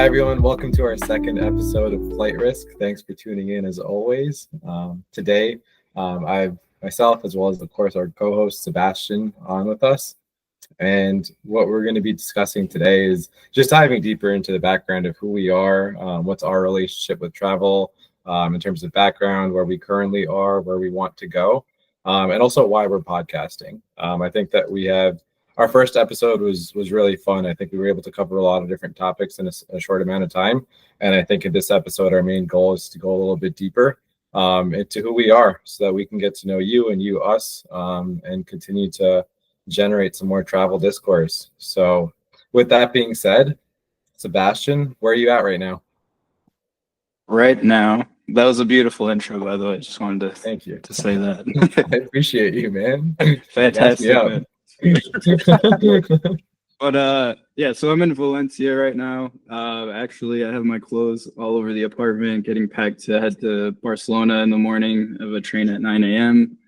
everyone, welcome to our second episode of Flight Risk. Thanks for tuning in as always. Today, I have myself as well as, of course, our co-host Sebastian on with us. And what we're going to be discussing today is just diving deeper into the background of who we are, what's our relationship with travel, in terms of background, where we currently are, where we want to go, and also why we're podcasting. I think that we have our first episode was really fun. I think we were able to cover a lot of different topics in a short amount of time. And I think in this episode, our main goal is to go a little bit deeper into who we are so that we can get to know you and you us, and continue to generate some more travel discourse. So with that being said, Sebastian, where are you at right now? Right now, that was a beautiful intro, by the way. I just wanted to Thank you to say that. I appreciate you, man. Fantastic, Gas me man. up. But yeah, so I'm in Valencia right now. Actually, I have my clothes all over the apartment, getting packed to head to Barcelona in the morning of a train at 9 a.m.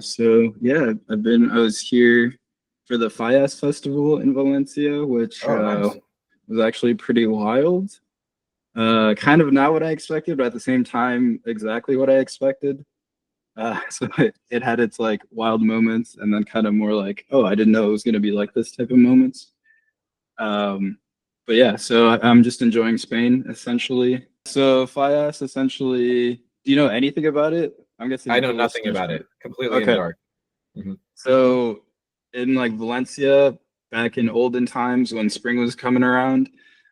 So yeah, I was here for the Fallas Festival in Valencia, which Nice. was actually pretty wild. Kind of not what I expected, but at the same time, exactly what I expected. So it had its like wild moments, and then kind of more like, oh, I didn't know it was going to be like this type of moments. But yeah, so I'm just enjoying Spain essentially. So Fallas, essentially, do you know anything about it? I'm guessing I know nothing about it. Completely in the Okay. dark. Mhm. So in like Valencia, back in olden times when spring was coming around,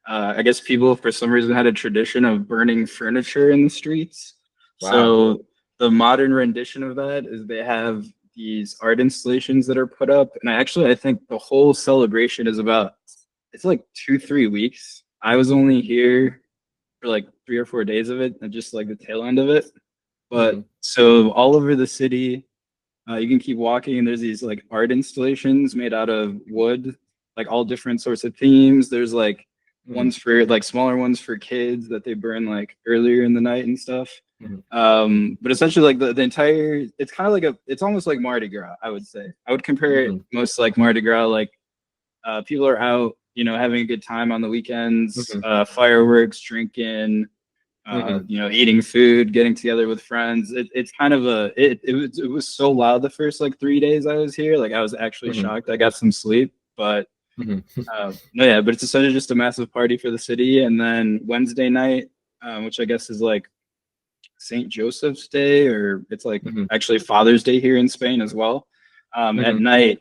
I guess people for some reason had a tradition of burning furniture in the streets. Wow. So the modern rendition of that is they have these art installations that are put up, and I think the whole celebration is it's like 2-3 weeks. I was only here for like 3 or 4 days of it, and just like the tail end of it. But so all over the city, you can keep walking, and there's these like art installations made out of wood, like all different sorts of themes. There's like ones for like smaller ones for kids that they burn like earlier in the night and stuff. But essentially, like the entire, it's kind of like it's almost like Mardi Gras, I would say. I would compare it most like Mardi Gras. Like people are out, having a good time on the weekends, fireworks, drinking. Eating food, getting together with friends. It's kind of it was so loud the first like 3 days I was here. Like I was actually shocked. I got some sleep, but no, yeah, but it's essentially just a massive party for the city. And then Wednesday night, which I guess is like St. Joseph's Day, or it's like actually Father's Day here in Spain as well. At night,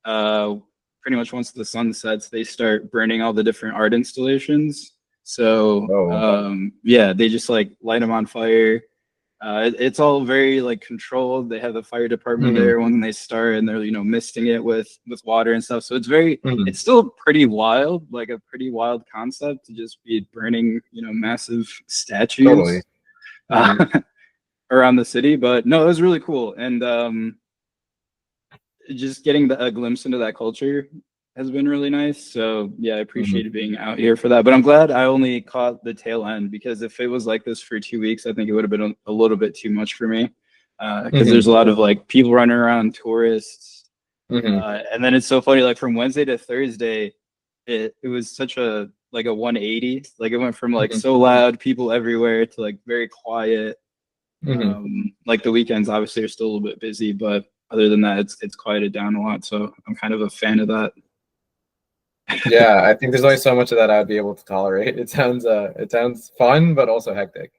pretty much once the sun sets, they start burning all the different art installations. So yeah, they just like light them on fire. It's all very like controlled. They have the fire department there when they start, and they're misting it with water and stuff. So it's still pretty wild, like a pretty wild concept to just be burning massive statues around the city. But no, it was really cool, and just getting a glimpse into that culture has been really nice. So yeah, I appreciated being out here for that. But I'm glad I only caught the tail end, because if it was like this for 2 weeks, I think it would have been a little bit too much for me. Because there's a lot of like people running around, tourists. And then it's so funny, like from Wednesday to Thursday, it was such a 180. Like it went from like so loud, people everywhere, to like very quiet. Like the weekends obviously are still a little bit busy, but other than that, it's quieted down a lot. So I'm kind of a fan of that. Yeah, I think there's only so much of that I'd be able to tolerate. It sounds fun, but also hectic.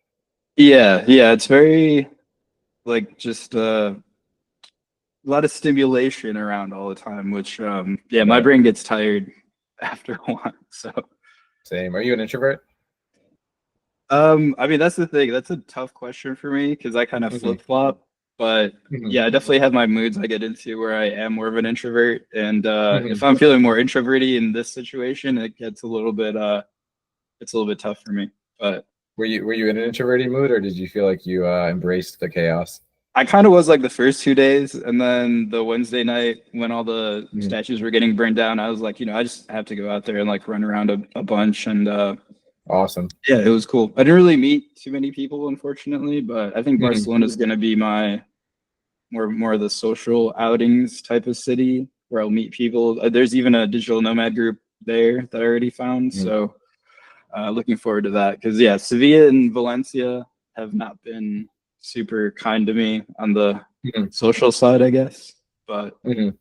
Yeah, it's very like just a lot of stimulation around all the time, which my brain gets tired after a while. So same. Are you an introvert? I mean, that's the thing. That's a tough question for me, because I kind of flip-flop. But yeah, I definitely have my moods I get into where I am more of an introvert. And if I'm feeling more introverty in this situation, it gets a little bit tough for me. But were you in an introverted mood, or did you feel like you embraced the chaos? I kind of was like the first 2 days, and then the Wednesday night when all the statues were getting burned down, I was like, I just have to go out there and like run around a bunch. And awesome. Yeah, it was cool. I didn't really meet too many people, unfortunately, but I think Barcelona is going to be my more of the social outings type of city where I'll meet people. There's even a digital nomad group there that I already found. So looking forward to that because yeah, Sevilla and Valencia have not been super kind to me on the Mhm. social side, I guess, but Mhm.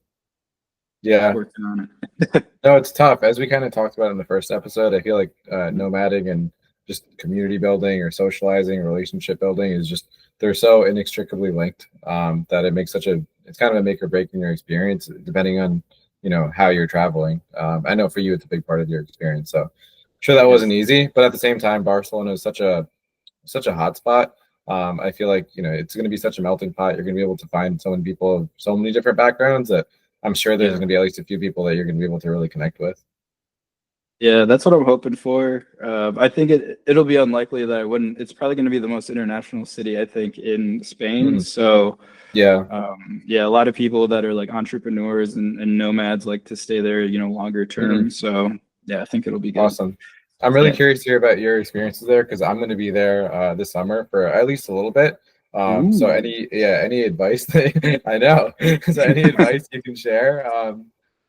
Yeah. working on it. No, it's tough. As we kind of talked about in the first episode, I feel like nomading and just community building or socializing, relationship building is just they're so inextricably linked that it makes such a it's kind of a make or break in your experience depending on how you're traveling. I know for you it's a big part of your experience, so I'm sure that Yeah. wasn't easy, but at the same time, Barcelona is such a hot spot. I feel like it's going to be such a melting pot. You're going to be able to find so many people of so many different backgrounds that I'm sure there's Yeah. going to be at least a few people that you're going to be able to really connect with. Yeah, that's what I'm hoping for. I think it'll be unlikely that I wouldn't. It's probably going to be the most international city, I think, in Spain. Mhm. So, Yeah. yeah, a lot of people that are like entrepreneurs and nomads like to stay there, longer Mhm. term. So, yeah, I think it'll be good. Awesome. I'm really Yeah. curious to hear about your experiences there because I'm going to be there this summer for at least a little bit. So Ooh. any advice that I know, so any advice you can share,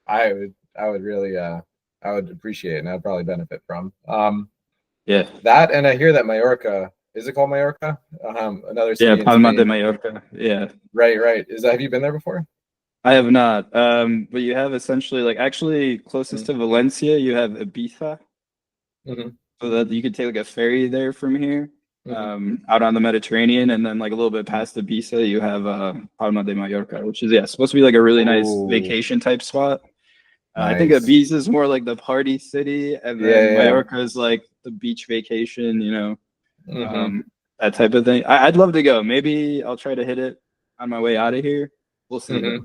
I would really I would appreciate and I'd probably benefit from Yeah. that. And I hear that Mallorca, is it called Mallorca? Another Yeah, city in Palma de Spain. Mallorca. Yeah. Right. Have you been there before? I have not. But you have essentially like actually closest Mm-hmm. to Valencia, you have Ibiza. Mm-hmm. So that you could take like a ferry there from here, Mm-hmm. out on the Mediterranean, and then like a little bit past Ibiza, you have Palma de Mallorca, which is yeah supposed to be like a really nice Oh, vacation type spot. I think nice. Ibiza is more like the party city, and Yeah, then yeah. Mallorca is like the beach vacation, Mm-hmm. um, that type of thing. I'd love to go. Maybe I'll try to hit it on my way out of here. We'll see Mm-hmm.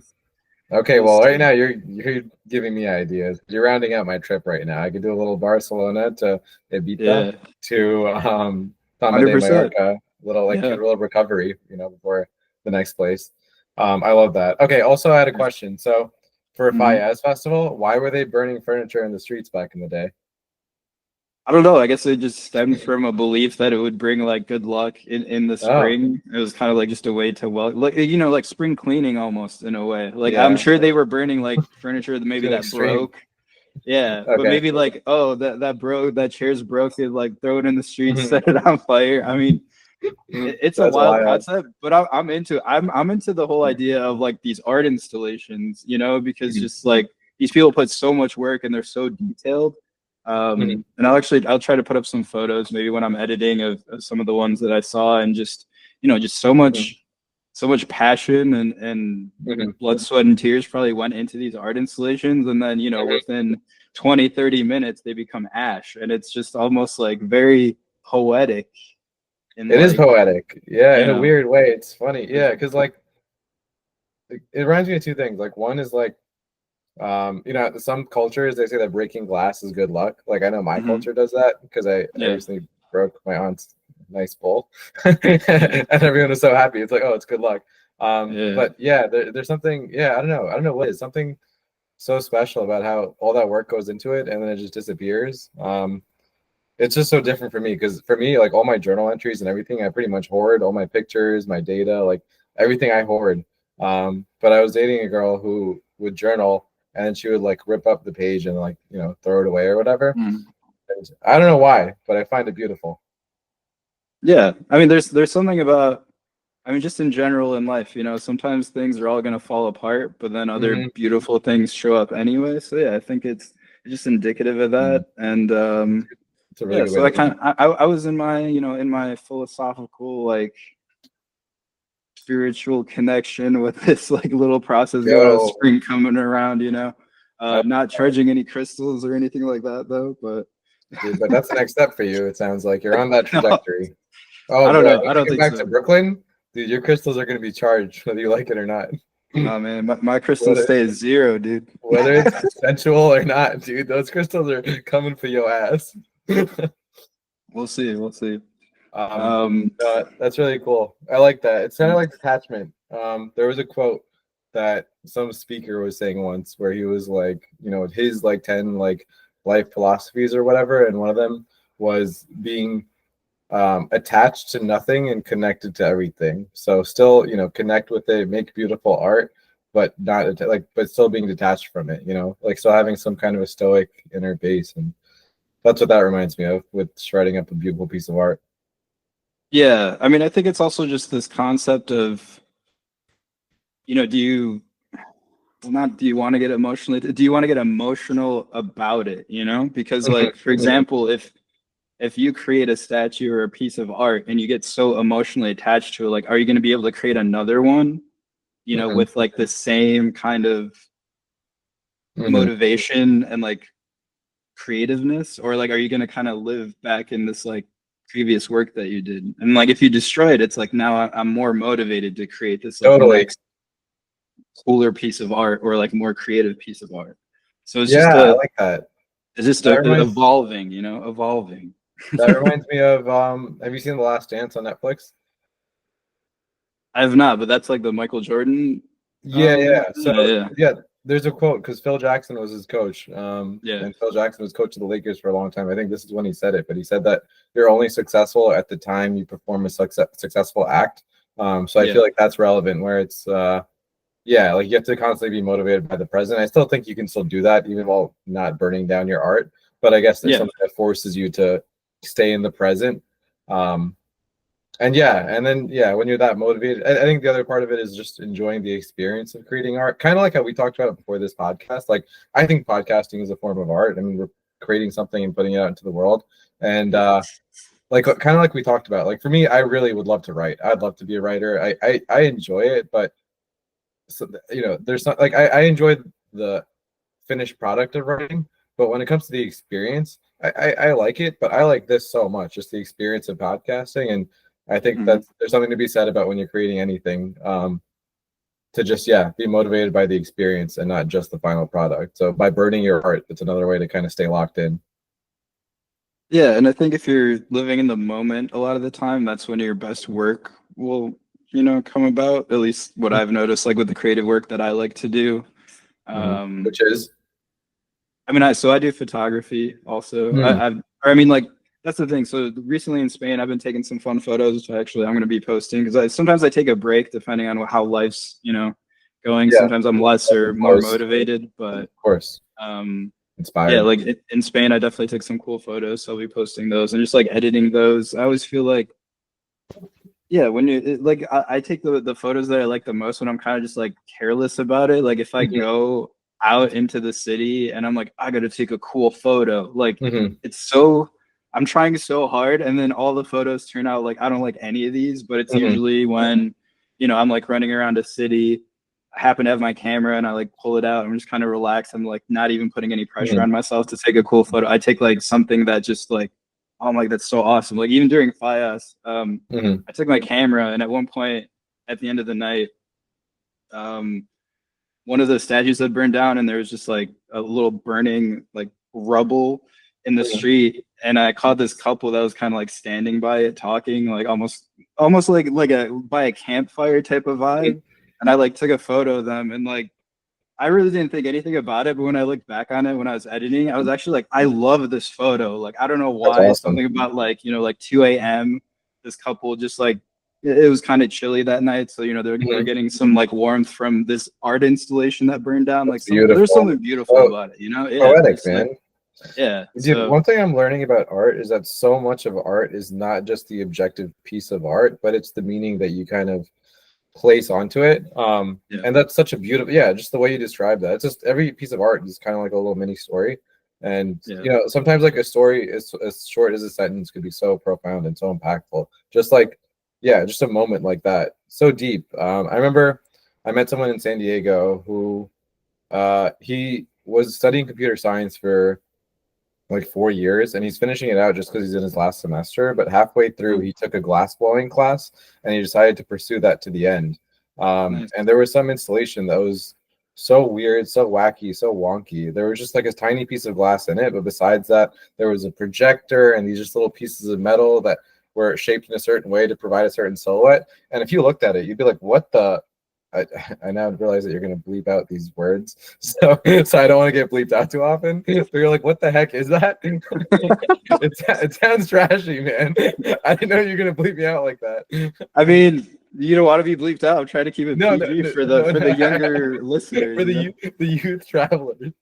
though. Okay, We'll well, right see. now you're giving me ideas. You're rounding out my trip right now. I could do a little Barcelona to Ibiza Yeah, to Palma de 100%. Mallorca, little like a Yeah. little recovery, before the next place. I love that. Okay, also I had a question. So for Mhm. Fayez Festival, why were they burning furniture in the streets back in the day? I don't know. I guess it just stemmed from a belief that it would bring like good luck in the Oh, spring. It was kind of like just a way to like like spring cleaning almost in a way. Like I'm yeah, sure they were burning like furniture that maybe to an that extreme. broke. Yeah, but Okay. maybe like oh that broke that chair's broken. Like throw it in the street, Mhm. set it on fire. I mean, it's a That's wild wild. concept, but I'm into the whole idea of like these art installations, because Mhm. just like these people put so much work and they're so detailed. Mhm. And I'll try to put up some photos maybe when I'm editing of some of the ones that I saw and just just Mhm. so much passion and Mhm. blood, sweat, and tears probably went into these art installations, and then Mhm. within 20-30 minutes they become ash, and it's just almost like very poetic in It is like poetic. Yeah, you in a know weird way. It's funny. Yeah, because like it reminds me of two things. Like one is like some cultures they say that breaking glass is good luck. Like I know my Mhm. culture does that because I Yeah, recently broke my aunt's nice bowl. yeah, And everyone was so happy. It's like, oh, it's good luck. yeah, But yeah, there's something, yeah, I don't know what it is. Something so special about how all that work goes into it and then it just disappears. It's just so different for me because for me, like all my journal entries and everything, I pretty much hoard all my pictures, my data, like everything I hoard. But I was dating a girl who would journal and then she would like rip up the page and like, throw it away or whatever. Mhm. And I don't know why, but I find it beautiful. Yeah. I mean, there's something about, I mean, just in general in life, sometimes things are all gonna fall apart, but then other Hmm. beautiful things show up anyway. So yeah, I think it's just indicative of that. And It's a really yeah, good way so to I look kind at of I was in my in my philosophical like spiritual connection with this like little process it. going on, Yo, spring coming around, I, not charging any crystals or anything like that though, but dude, but that's the next step for you. It sounds like you're on that no, trajectory. Oh, I don't bro, know. I once you don't get think back to so. Brooklyn, dude, your crystals are going to be charged whether you like it or not. No, man, my crystals Whether stay at zero, dude. whether it's consensual or not, dude, those crystals are coming for your ass. We'll see. We'll see. um, Um, that's really cool. I like that. It's kind of like detachment. There was a quote that some speaker was saying once where he was like, his like 10 like life philosophies or whatever, and one of them was being attached to nothing and connected to everything. So still, connect with it, make beautiful art, but not but still being detached from it. Like still having some kind of a stoic inner base. And That's what that reminds me of with shredding up a beautiful piece of art. Yeah, I mean, I think it's also just this concept of, do you, well, not do you want to get emotionally, do you want to get emotional about it, Because like, for example, if you create a statue or a piece of art and you get so emotionally attached to it, like, are you going to be able to create another one, Hmm. with like the same kind of Hmm. motivation and like creativeness, or like are you going to kind of live back in this like previous work that you did? And like if you destroy it, it's like now I'm more motivated to create this like Totally. next cooler piece of art or like more creative piece of art. So Yeah, I like that. That reminds evolving, evolving. that reminds me of have you seen The Last Dance on Netflix? I have not, but that's like the Michael Jordan. Yeah, yeah. So Yeah, yeah, there's a quote because Phil Jackson was his coach, yeah, and Phil Jackson was coach of the Lakers for a long time. I think this is when he said it, but he said that you're only successful at the time you perform a successful act. So I yeah, feel like that's relevant where it's yeah, like you have to constantly be motivated by the present. I still think you can still do that even while not burning down your art, but I guess there's yeah. something that forces you to stay in the present. Um, and yeah, and then yeah, when you're that motivated, I think the other part of it is just enjoying the experience of creating art, kind of like how we talked about it before this podcast. Like I think podcasting is a form of art. I mean, we're creating something and putting it out into the world, and Yeah. like kind of like we talked about. Like for me, I really would love to write. I'd love to be a writer. I enjoy it, but so, there's not like I enjoy the finished product of writing, but when it comes to the experience, I like it, but I like this so much, just the experience of podcasting. And I think Mhm. that there's something to be said about when you're creating anything, to just yeah, be motivated by the experience and not just the final product. So by burning your heart, that's another way to kind of stay locked in. Yeah, and I think if you're living in the moment a lot of the time, that's when your best work will, come about. At least what I've noticed, like with the creative work that I like to do. Mhm. Um, Which is I mean, I do photography also. Mhm. I mean, like that's the thing. So recently in Spain, I've been taking some fun photos, which I'm going to be posting because sometimes I take a break depending on how life's, going. Yeah, Sometimes I'm less ebb or and more flows, motivated, of but course, um, yeah, inspired. like in Spain, I definitely took some cool photos. So I'll be posting those and just like editing those. I always feel like, yeah, when like, I take the photos that I like the most when I'm kind of just like careless about it. Like if I Mhm. go out into the city and I'm like, I got to take a cool photo, like Mhm. it's so, I'm trying so hard. And then all the photos turn out like, I don't like any of these, but it's Mhm. usually when, I'm like running around a city. I happen to have my camera and I like pull it out. I'm just kind of relaxed. I'm like not even putting any pressure Mhm. on myself to take a cool photo. I take like something that just like, oh, I'm like, that's so awesome. Like even during FIAS, Mhm. I took my camera and at one point at the end of the night, um, one of the statues had burned down and there was just like a little burning like rubble in the Mhm. street. And I caught this couple that was kind of like standing by it talking, like almost like a by a campfire type of vibe. And I like took a photo of them and like I really didn't think anything about it, but when I looked back on it when I was editing, I was actually like, I love this photo. Like I don't know That's why. awesome. Something about like, like 2 a.m. This couple just like it was kind of chilly that night. So, they're Mhm. getting some like warmth from this art installation that burned down. Like That's there's beautiful. something beautiful So about it. Yeah. poetic, Just like, man. yeah. Dude, So one thing I'm learning about art is that so much of art is not just the objective piece of art, but it's the meaning that you kind of place onto it. yeah, And that's such a beautiful, yeah, just the way you describe that. It's just every piece of art is kind of like a little mini story. And yeah. sometimes like a story is as short as a sentence could be so profound and so impactful. Just like, yeah, just a moment like that. So deep. I remember I met someone in San Diego who he was studying computer science for like 4 years and he's finishing it out just because he's in his last semester, but halfway through Mhm. he took a glass blowing class and he decided to pursue that to the end. Nice. And there was some installation that was so weird, so wacky, so wonky. There was just like a tiny piece of glass in it, but besides that there was a projector and these just little pieces of metal that were shaped in a certain way to provide a certain silhouette. And if you looked at it you'd be like, what the, I, I now realize that you're going to bleep out these words, so I don't want to get bleeped out too often. But you're like, what the heck is that? It sounds trashy, man. I didn't know you're going to bleep me out like that. I mean, you don't want to be bleeped out. I'm trying to keep it No, no, PG no, for the no, for the no. younger listeners, For the youth travelers.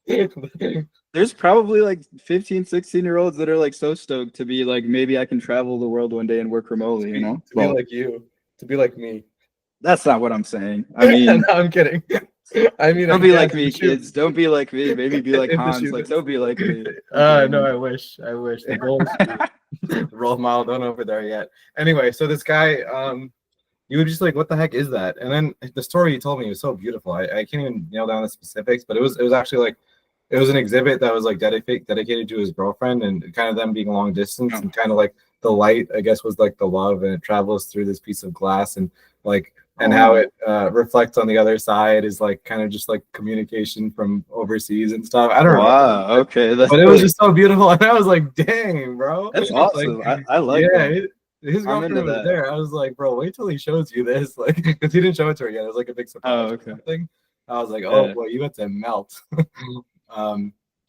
there's probably like 15, 16-year-olds that are like so stoked to be like, maybe I can travel the world one day and work remotely, you know? To be like you, to be like me. That's not what I'm saying. I No, mean, I'm kidding. I mean, I don't be guess like me, the shoe, kids. Don't be like me. Maybe be like if the Hans. shoe Like, fits. don't be like me. I'm No, kidding. I wish. The goal is to be role model. Don't over there yet. Anyway, so this guy, you were just like, what the heck is that? And then the story you told me was so beautiful. I can't even nail down the specifics, but it was actually like it was an exhibit that was like dedicated to his girlfriend and kind of them being long distance Oh. and kind of like the light, I guess, was like the love and it travels through this piece of glass and like and how Oh, it reflects on the other side is like kind of just like communication from overseas and stuff. I don't remember, wow. Okay. but it was just so beautiful. And I was like, dang, bro. That's Like, awesome. I like yeah, that. his I'm into girlfriend was that. there. I was like, bro, wait till he shows you this. Like, because he didn't show it to her yet. It was like a big Oh, surprise or okay. something. I was like, oh Yeah. boy, you got to melt.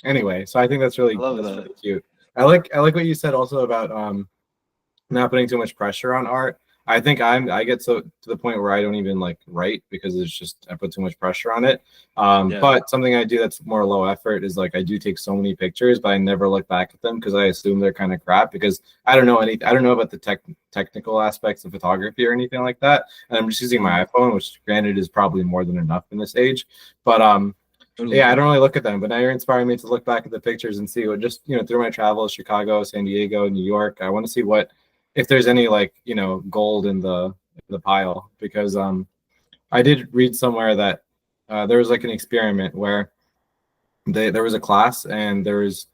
Anyway, so I think I love that's that. really cute. I like what you said also about not putting too much pressure on art. I think I get so to the point where I don't even like write because it's just I put too much pressure on it. Yeah. But something I do that's more low effort is like I do take so many pictures, but I never look back at them because I assume they're kind of crap because I don't know about the technical aspects of photography or anything like that. And I'm just using my iPhone, which granted is probably more than enough in this age. But Totally. yeah, I don't really look at them, but now you're inspiring me to look back at the pictures and see what just, through my travels, Chicago, San Diego, New York, I want to see what, if there's any like, gold in the pile because I did read somewhere that there was like an experiment where there was a class and there was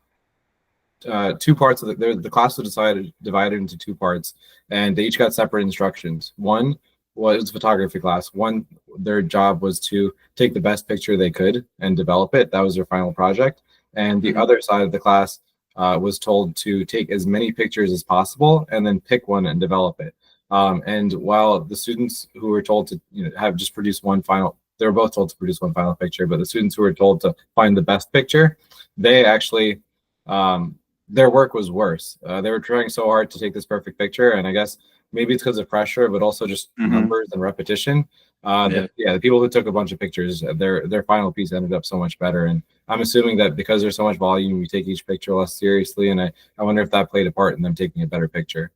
two parts of the class was divided into two parts and they each got separate instructions. One was photography class. One, their job was to take the best picture they could and develop it. That was their final project. And the other side of the class was told to take as many pictures as possible and then pick one and develop it. And while the students who were told to have just produced one final, they were both told to produce one final picture, but the students who were told to find the best picture, they actually their work was worse. They were trying so hard to take this perfect picture, and I guess maybe it's because of pressure, but also just numbers and repetition. Yeah. The people who took a bunch of pictures, their final piece ended up so much better. And I'm assuming that because there's so much volume, you take each picture less seriously. And I wonder if that played a part in them taking a better picture.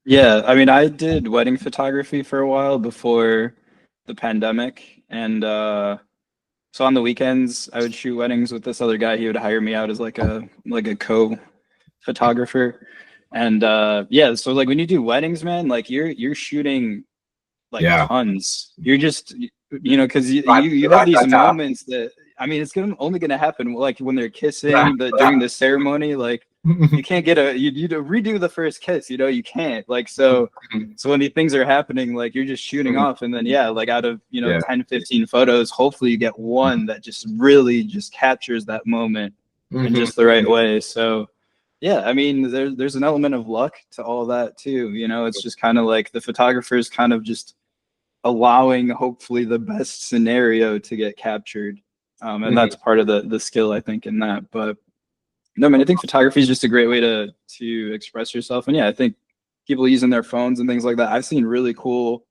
Yeah, I mean, I did wedding photography for a while before the pandemic, and so on the weekends I would shoot weddings with this other guy. He would hire me out as like a co-photographer, and yeah, so like when you do weddings, man, like you're shooting like Yeah. tons. You're just because you Right, you have right, these that's how. moments that I mean, it's only gonna happen like when they're kissing during the ceremony, like. You can't get you to redo the first kiss, you can't like so when these things are happening, like you're just shooting off and then yeah, like out of Yeah. 10, 15 photos, hopefully you get one that just really just captures that moment in Mhm. just the right way. So yeah, I mean there's an element of luck to all that too. It's just kind of like the photographer's kind of just allowing hopefully the best scenario to get captured. And Mhm. that's part of the skill I think in that. But no, man, I think photography is just a great way to express yourself. And yeah, I think people using their phones and things like that. I've seen really cool Mhm.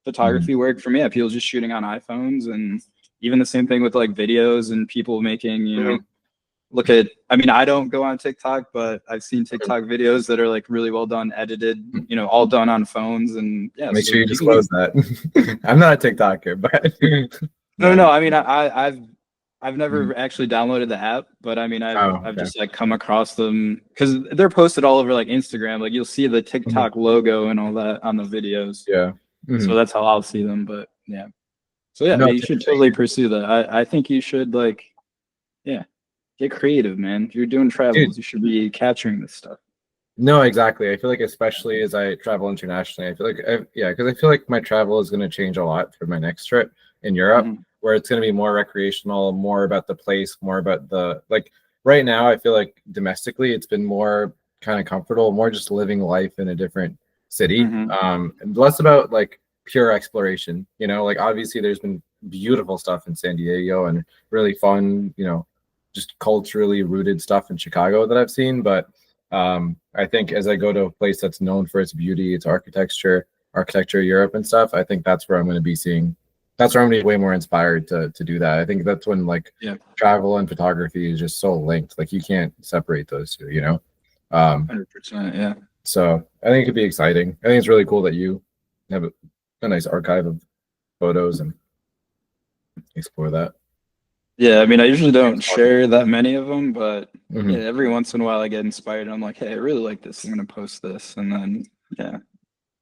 photography work from people just shooting on iPhones, and even the same thing with like videos and people making, Mhm. look at I mean, I don't go on TikTok, but I've seen Mhm. TikTok videos that are like really well done, edited, all done on phones. And yeah, Make so sure you you can get disclose that. I'm not a TikToker, but no. no. I mean, I've Mhm. never actually downloaded the app, but I mean, I've Oh, I've okay. just like come across them because they're posted all over like Instagram. Like you'll see the Mhm. TikTok logo and all that on the videos. Yeah. So Mhm. that's how I'll see them. But yeah. So yeah, I No, mean, it's you should interesting. totally pursue that. I think you should like, yeah, get creative, man. If you're doing Dude, travels, you should be capturing this stuff. no, exactly. I feel like especially as I travel internationally, I feel like yeah, because I feel like my travel is going to change a lot for my next trip in Europe, Mhm. where it's going to be more recreational, more about the place, more about the like. Right now, I feel like domestically, it's been more kind of comfortable, more just living life in a different city, Mhm. and less about like pure exploration. Like obviously, there's been beautiful stuff in San Diego and really fun, just culturally rooted stuff in Chicago that I've seen, but I think as I go to a place that's known for its beauty, its architecture, Europe and stuff, I think that's where I'm going to be seeing. that's where I'm gonna be way more inspired to do that. I think that's when like Yeah, travel and photography is just so linked. Like you can't separate those two, you know. Um, 100%. Yeah. so I think it could be exciting. I think it's really cool that you have a nice archive of photos and explore that. Yeah, I mean, I usually don't It's awesome. share that many of them, but yeah, Hmm. every once in a while I get inspired and I'm like, hey, I really like this. I'm gonna post this, and then yeah,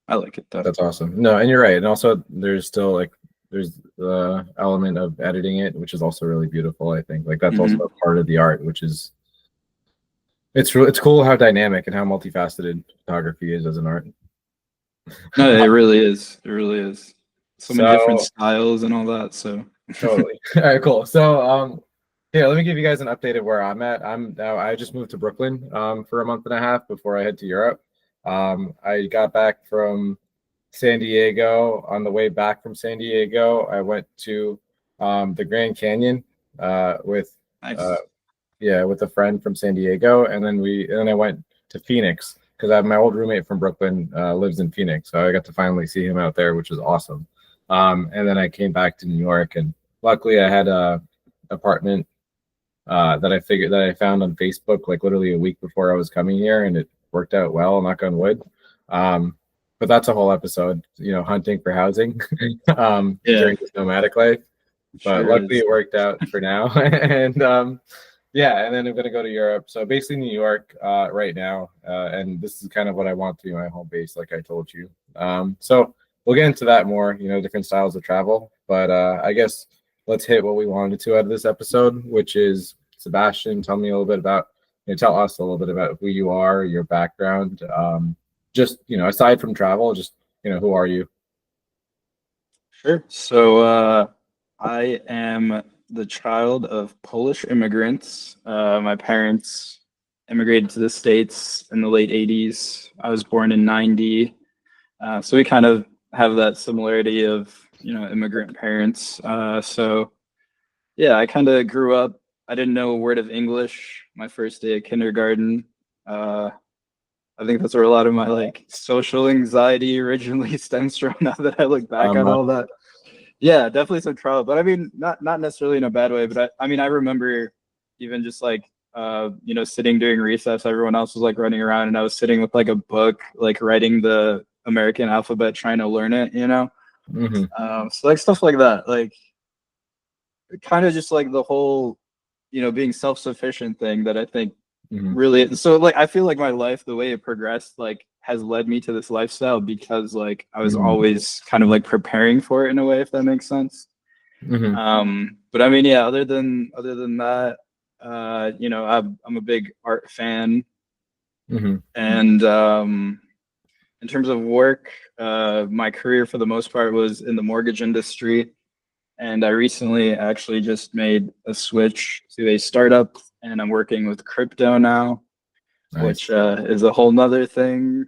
I like it though. That's awesome. No, and you're right. And also, there's still like there's the element of editing it, which is also really beautiful. I think like that's also Hmm. a part of the art, which is it's cool how dynamic and how multifaceted photography is as an art. No, it really is. It really is. So many different So styles and all that. So totally. All right, cool. So yeah, let me give you guys an update of where I'm at. I just moved to Brooklyn for a month and a half before I head to Europe. I got back from San Diego. On the way back from San Diego, I went to the Grand Canyon with uh, nice. yeah, with a friend from San Diego, and then I went to Phoenix because my old roommate from Brooklyn lives in Phoenix, so I got to finally see him out there, which was awesome. And then I came back to New York, and luckily I had a apartment that I found on Facebook like literally a week before I was coming here, and it worked out well. Knock on wood. Um, but that's a whole episode, you know, hunting for housing Yeah, during this nomadic life. But sure luckily is. it worked out for now, and yeah, and then I'm gonna go to Europe. So basically New York right now, and this is kind of what I want to be my home base, like I told you. So we'll get into that more, you know, different styles of travel. But I guess let's hit what we wanted to out of this episode, which is Sebastian. Tell me a little bit about, you know, tell us a little bit about who you are, your background. Just you know, aside from travel, just you know, who are you? Sure. So I am the child of Polish immigrants. My parents immigrated to the States in the late 80s. I was born in 90. So we kind of have that similarity of, immigrant parents. So yeah, I kind of grew up. I didn't know a word of English my first day of kindergarten. Uh, I think that's where a lot of my like social anxiety originally stems from now that I look back on Uh, all that. Yeah, definitely some trouble, but I mean, not necessarily in a bad way. But I mean, I remember even just like sitting during recess, everyone else was like running around, and I was sitting with like a book, like writing the American alphabet, trying to learn it. mhm, So like stuff like that, like kind of just like the whole, being self-sufficient thing that I think mhm, really. So like I feel like my life, the way it progressed, like has led me to this lifestyle because like I was mhm, always kind of like preparing for it in a way, if that makes sense. mhm, But I mean, yeah, other than that, I'm a big art fan, mhm. and in terms of work, my career for the most part was in the mortgage industry, and I recently actually just made a switch to a startup, and I'm working with crypto now, Nice. which is a whole nother thing.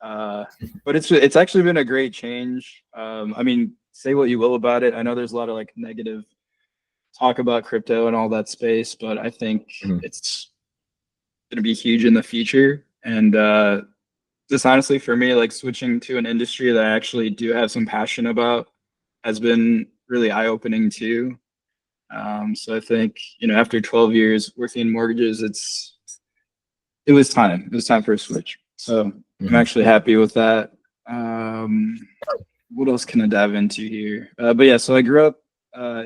Uh, but it's actually been a great change. I mean, say what you will about it. I know there's a lot of like negative talk about crypto and all that space, but I think Mhm, it's going to be huge in the future. And just honestly, for me, like switching to an industry that I actually do have some passion about has been really eye opening too. So I think, after 12 years working in mortgages, it was time. It was time for a switch. So I'm mhm, actually happy with that. Um, what else can I dive into here? But yeah, so I grew up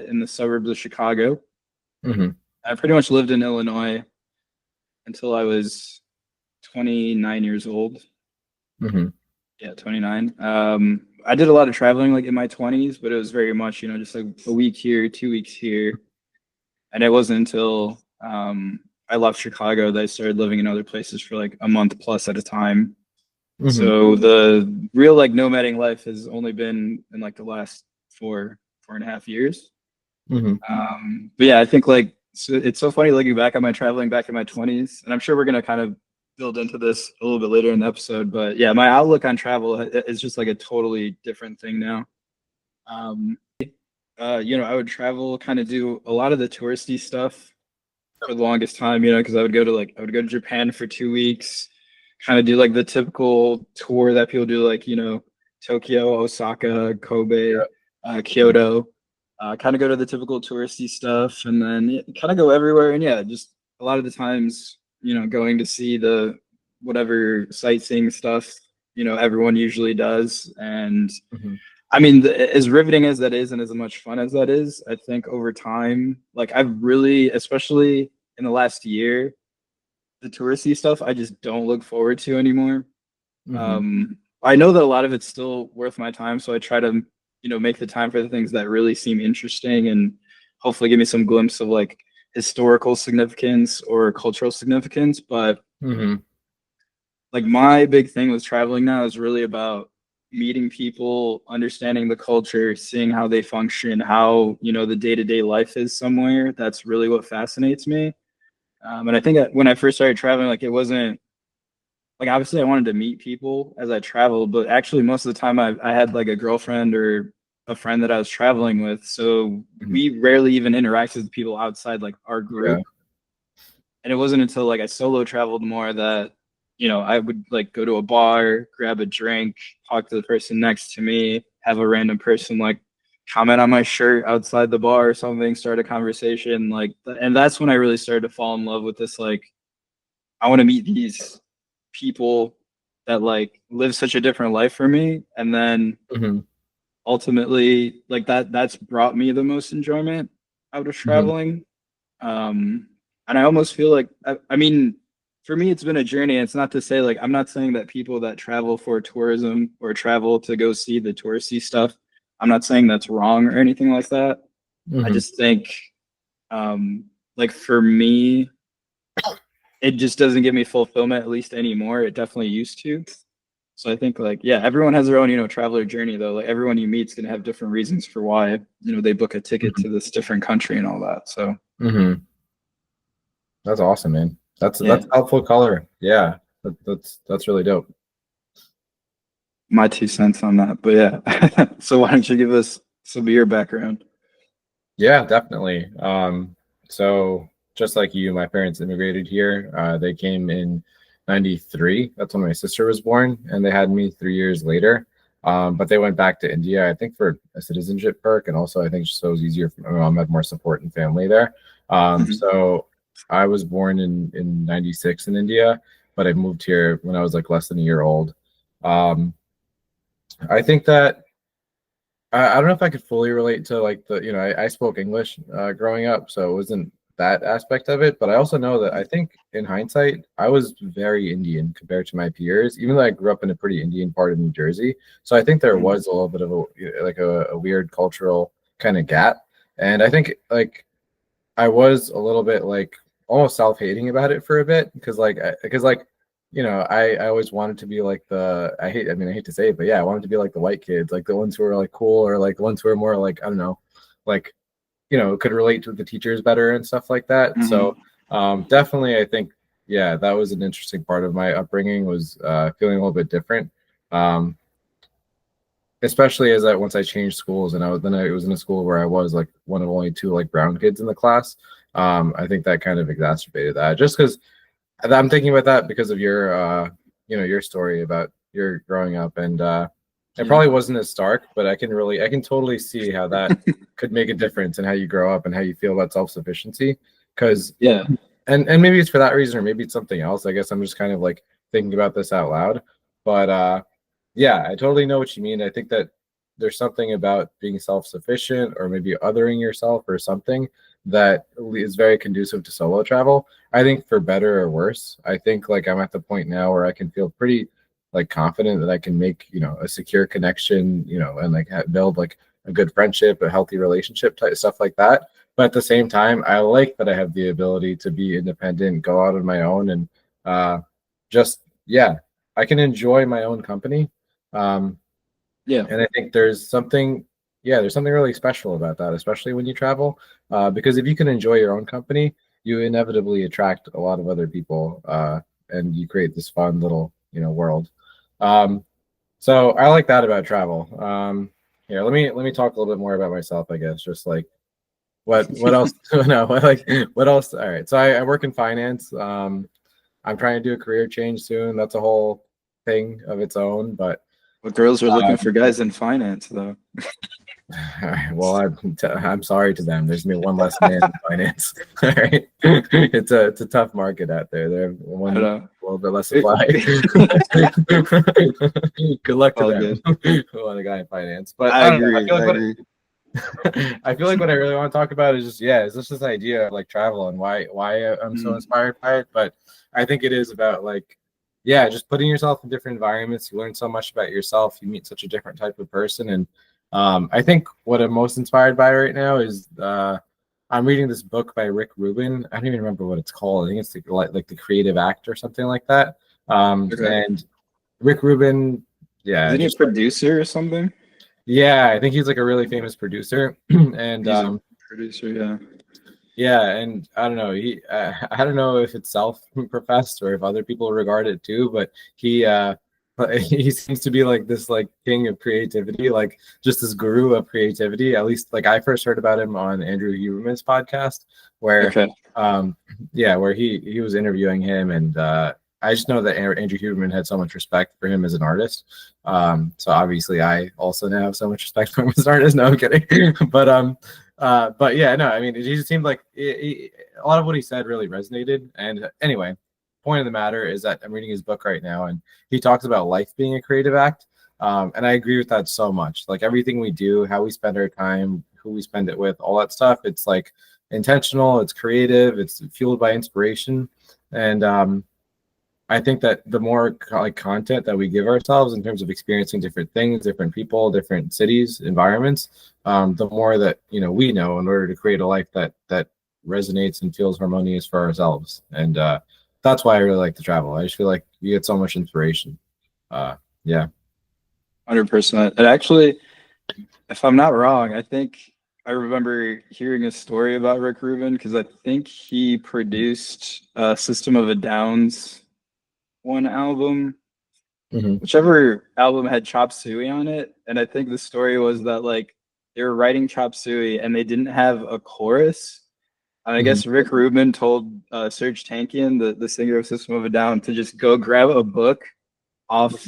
in the suburbs of Chicago. mhm, I pretty much lived in Illinois until I was 29 years old. mhm, Yeah, 29. I did a lot of traveling like in my 20s, but it was very much, just like a week here, 2 weeks here. And it wasn't until I left Chicago that I started living in other places for like a month plus at a time. mhm, So the real like nomading life has only been in like the last 4.5 years. mhm. But yeah, I think like so it's so funny looking back on my traveling back in my 20s, and I'm sure we're gonna kind of build into this a little bit later in the episode. But yeah, my outlook on travel is just like a totally different thing now. Um, I would travel, kind of do a lot of the touristy stuff for the longest time, because I would go to Japan for 2 weeks, kind of do like the typical tour that people do, like, Tokyo, Osaka, Kobe, Yeah. Kyoto. kind of go to the typical touristy stuff, and then kind of go everywhere. And yeah, just a lot of the times, going to see the whatever sightseeing stuff, everyone usually does. And Hmm. I mean, as riveting as that is, and as much fun as that is, I think over time, like I've really, especially in the last year, the touristy stuff I just don't look forward to anymore. Hmm. I know that a lot of it's still worth my time, so I try to, make the time for the things that really seem interesting and hopefully give me some glimpse of like historical significance or cultural significance. But Hmm. like my big thing with traveling now is really about meeting people, understanding the culture, seeing how they function, how, the day-to-day life is somewhere. That's really what fascinates me. And I think that when I first started traveling, like it wasn't like obviously I wanted to meet people as I traveled, but actually most of the time I had like a girlfriend or a friend that I was traveling with. So Hmm. we rarely even interacted with people outside like our Yeah. group. And it wasn't until like I solo traveled more that, I would like go to a bar, grab a drink, talk to the person next to me, have a random person like comment on my shirt outside the bar or something, start a conversation. Like, and that's when I really started to fall in love with this. Like, I want to meet these people that like live such a different life for me. And then Hmm. ultimately, like that's brought me the most enjoyment out of Hmm. traveling. Um, and I almost feel like, I mean, for me, it's been a journey. It's not to say like, I'm not saying that people that travel for tourism or travel to go see the touristy stuff, I'm not saying that's wrong or anything like that. I Hmm. just think, like for me, it just doesn't give me fulfillment, at least anymore. It definitely used to. So I think like, yeah, everyone has their own, traveler journey though. Like everyone you meet's gonna have different reasons for why, they book a ticket to this different country and all that. So Hmm. That's awesome, man. yeah, That's helpful color. Yeah, that's really dope. my 2 cents on that. But yeah. So why don't you give us some of your background? Yeah, definitely. So just like you, my parents immigrated here. They came in 93. That's when my sister was born, and they had me 3 years later. But they went back to India, I think, for a citizenship perk, and also I think just so it was easier for my mom had more support and family there. Mhm. So I was born in 96 in India, but I moved here when I was like less than a year old. Um, I think that I don't know if I could fully relate to like I spoke English growing up, so it wasn't that aspect of it. But I also know that I think in hindsight, I was very Indian compared to my peers, even though I grew up in a pretty Indian part of New Jersey. So I think there Mhm. was a little bit of a weird cultural kind of gap. And I think like I was a little bit like almost self-hating about it for a bit because I always wanted to be like I hate to say it, but yeah, I wanted to be like the white kids, like the ones who are like cool or like the ones who are more like I don't know, like could relate to the teachers better and stuff like that. So Mhm. definitely I think yeah, that was an interesting part of my upbringing was feeling a little bit different. Um especially as once I changed schools and I was in a school where I was like one of only two like brown kids in the class. I think that kind of exacerbated that just because I'm thinking about that because of your your story about your growing up and it Yeah. probably wasn't as stark, but I can totally see how that could make a difference in how you grow up and how you feel about self-sufficiency because Yeah. and maybe it's for that reason or maybe it's something else. I guess I'm just kind of like thinking about this out loud. But yeah, I totally know what you mean. I think that there's something about being self-sufficient or maybe othering yourself or something that is very conducive to solo travel. I think for better or worse. I think like I'm at the point now where I can feel pretty like confident that I can make, a secure connection, and like build like a good friendship, a healthy relationship type stuff like that. But at the same time, I like that I have the ability to be independent, go out on my own, and uh, just yeah, I can enjoy my own company. Um, Yeah. and I think there's something really special about that, especially when you travel, because if you can enjoy your own company, you inevitably attract a lot of other people, and you create this fun little, world. Um, so I like that about travel. Here, let me talk a little bit more about myself, I guess, just like what else? No, what else? All right. So I work in finance. I'm trying to do a career change soon. That's a whole thing of its own. But But girls are looking um, for guys in finance though. Well, I'm sorry to them. There's me one less man in finance. All right, it's a tough market out there. They're I don't one know. a little bit less supply. Good luck to All them. good. One guy in finance, but I I don't know. I agree. feel I like agree. I feel like what I really want to talk about is just is this idea of like travel and why I'm so Mm, inspired by it. But I think it is about like just putting yourself in different environments. You learn so much about yourself. You meet such a different type of person, and I think what I'm most inspired by right now is I'm reading this book by Rick Rubin. I don't even remember what it's called. I think it's like the Creative Act or something like that. okay. And Rick Rubin, yeah, Isn't he a just producer or something? yeah, I think he's like a really famous producer, and He's a producer, yeah. yeah, and I don't know, I don't know if it's self-professed or if other people regard it too, but he seems to be like this like king of creativity, like just this guru of creativity. At least like I first heard about him on Andrew Huberman's podcast, where Okay. where he was interviewing him, and I just know that Andrew Huberman had so much respect for him as an artist. So obviously I also now have so much respect for him as an artist. No, I'm kidding. But yeah, no, I mean, it just seemed like a lot of what he said really resonated. And anyway, point of the matter is that I'm reading his book right now, and he talks about life being a creative act. And I agree with that so much. Like everything we do, how we spend our time, who we spend it with, all that stuff. It's like intentional, it's creative, it's fueled by inspiration. And I think that the more like content that we give ourselves in terms of experiencing different things, different people, different cities, environments, the more that we know in order to create a life that resonates and feels harmonious for ourselves. And that's why I really like to travel. I just feel like you get so much inspiration. Yeah. 100%. And actually, if I'm not wrong, I think I remember hearing a story about Rick Rubin because I think he produced System of a Down's one album, Hmm. whichever album had Chop Suey on it. And I think the story was that like they were writing Chop Suey and they didn't have a chorus. And I Hmm. guess Rick Rubin told Serge Tankian, the singer of System of a Down, to just go grab a book off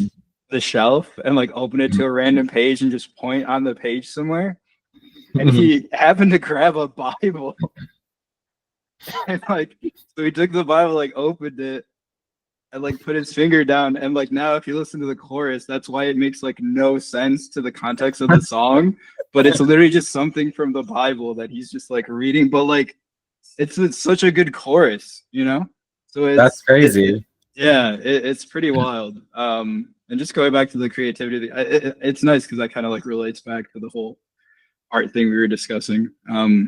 the shelf and like open it to a random page and just point on the page somewhere. And Hmm. he happened to grab a Bible. And like so he took the Bible, like opened it and like put his finger down. And like now if you listen to the chorus, that's why it makes like no sense to the context of the song. But it's literally just something from the Bible that he's just like reading. But like it's such a good chorus, you know? So That's crazy. yeah, it's pretty wild. And just going back to the creativity, it's nice because that kind of like relates back to the whole art thing we were discussing. Hmm.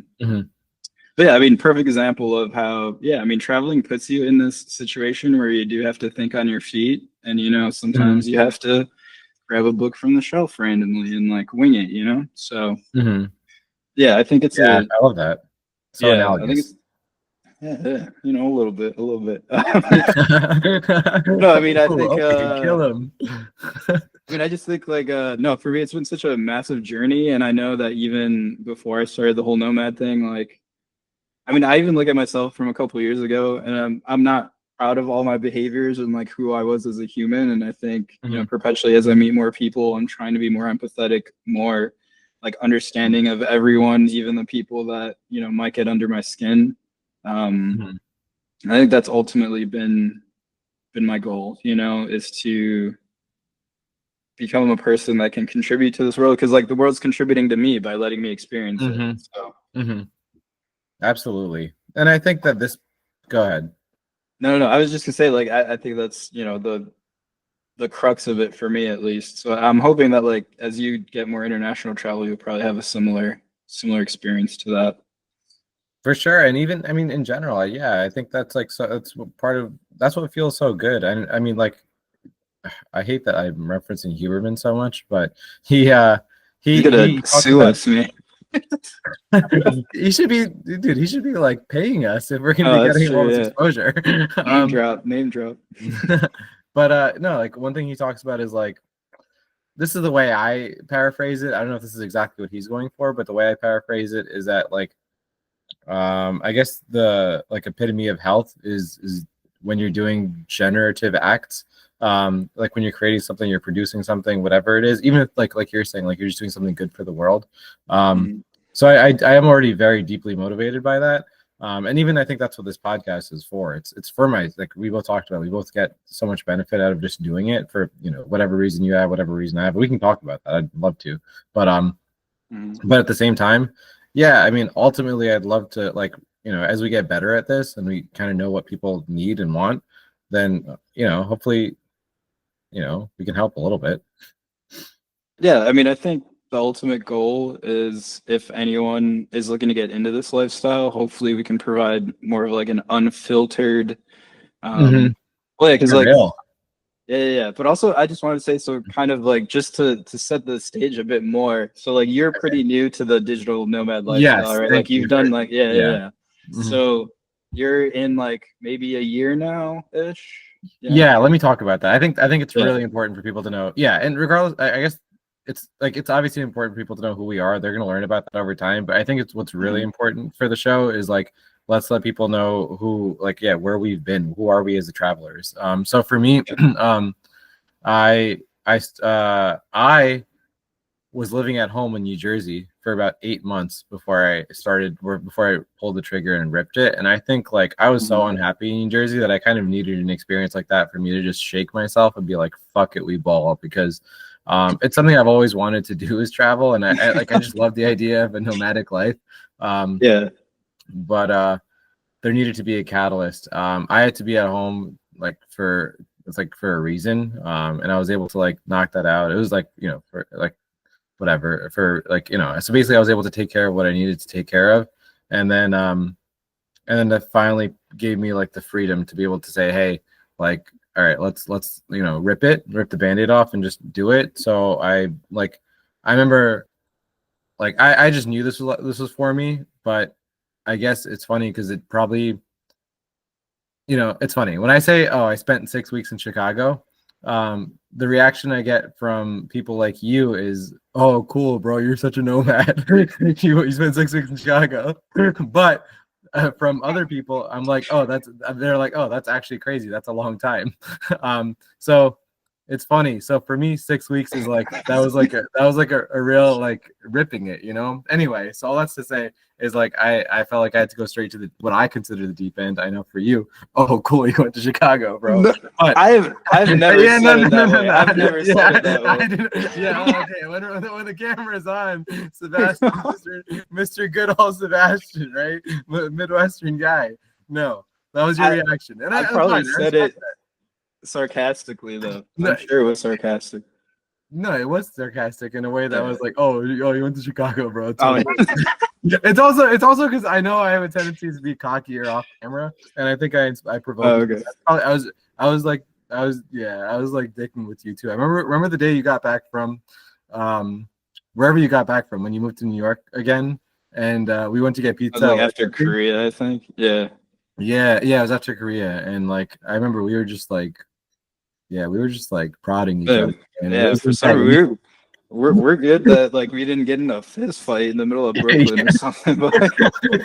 But yeah, I mean, perfect example of how, yeah, I mean, traveling puts you in this situation where you do have to think on your feet. And, Hmm. sometimes you have to grab a book from the shelf randomly and like wing it? So Hmm. yeah, I think it's Yeah, I love that. So yeah, I think analogous. it's, yeah, a little bit, a little bit. No, I mean, I think, Oh, I can kill him. I just think like no, for me it's been such a massive journey and I know that even before I started the whole nomad thing, like I even look at myself from a couple of years ago and I'm not proud of all my behaviors and like who I was as a human and I think, Mhm. perpetually as I meet more people, I'm trying to be more empathetic, more like understanding of everyone, even the people that, might get under my skin. Um Mhm. I think that's ultimately been my goal, is to become a person that can contribute to this world because like the world's contributing to me by letting me experience it. Mhm. So Mhm. Absolutely. And I think that this, go ahead. no, I was just gonna say like I think that's the crux of it for me at least. So I'm hoping that like as you get more international travel, you'll probably have a similar experience to that. For sure. And even, I mean, in general, yeah, I think that's like, so that's part of, that's what feels so good. And I mean, like, I hate that I'm referencing Huberman so much, but he, He's gonna he talks sue about, us, man. he should be, dude, he should be like paying us if we're going to be Oh, that's getting all true. this Yeah. exposure. Name drop. But no, like one thing he talks about is like, this is the way I paraphrase it. I don't know if this is exactly what he's going for, but the way I paraphrase it is that like I guess the like epitome of health is when you're doing generative acts. like when you're creating something, you're producing something, whatever it is, even if like you're saying, like you're just doing something good for the world. So I am already very deeply motivated by that. And even I think that's what this podcast is for. It's for my, like we both talked about, we both get so much benefit out of just doing it for, you know, whatever reason you have, whatever reason I have. We can talk about that. I'd love to. But at the same time, yeah, I mean, ultimately I'd love to, like, you know, as we get better at this and we kind of know what people need and want, then, you know, hopefully, you know, we can help a little bit. Yeah, I mean, I think the ultimate goal is if anyone is looking to get into this lifestyle, hopefully we can provide more of like an unfiltered, well, yeah, because like, Real. yeah. But also, I just wanted to say, so kind of like just to set the stage a bit more. So like, you're pretty new to the digital nomad lifestyle, Yes, right? thank Like you you've done for, like, yeah. yeah. So you're in like maybe a year now ish. Yeah, let me talk about that. I think it's Yeah. really important for people to know. Yeah, and regardless, I guess it's like it's obviously important for people to know who we are. They're going to learn about that over time, but I think it's what's really important for the show is like let's let people know who, like, yeah, where we've been, who are we as the travelers. So for me, I was living at home in New Jersey for about 8 months before I started, or before I pulled the trigger and ripped it. And I think like I was so unhappy in New Jersey that I kind of needed an experience like that for me to just shake myself and be like, fuck it, we ball, because it's something I've always wanted to do is travel. And I just love the idea of a nomadic life. But there needed to be a catalyst. I had to be at home like for, it's like for a reason. And I was able to like knock that out. It was like, you know, for like, whatever, for like, you know, so basically I was able to take care of what I needed to take care of. And then that finally gave me like the freedom to be able to say, hey, like, all right, let's, you know, rip the Band-Aid off and just do it. So I remember like, I just knew this was for me, but I guess it's funny because it probably, you know, it's funny when I say, oh, I spent 6 weeks in Chicago. The reaction I get from people like you is, oh, cool, bro, you're such a nomad. You spent 6 weeks in Chicago. But from other people, I'm like, oh, they're like, oh, that's actually crazy. That's a long time. So it's funny. So for me, 6 weeks is like, that was like a real like ripping it, you know? Anyway, so all that's to say is like, I felt like I had to go straight to the, what I consider the deep end. I know for you, oh, cool, you went to Chicago, bro. No, but I've never said it that way. I've never said it that way. Okay. When the camera's on, Sebastian, Mr. Good old Sebastian, right? Midwestern guy. No, that was your reaction, and I probably said it sarcastically, though. I'm sure it was sarcastic. No, it was sarcastic in a way that was like, oh, you went to Chicago, bro. Oh, It's also because I know I have a tendency to be cockier off camera, and I think I provoked. okay. I was like dicking with you too. I remember the day you got back from, wherever you got back from when you moved to New York again, and we went to get pizza. Like after Korea, I think. Yeah. Yeah, it was after Korea, and like I remember we were just like prodding each other. And yeah, for some we're good that like we didn't get in a fist fight in the middle of Brooklyn or something, but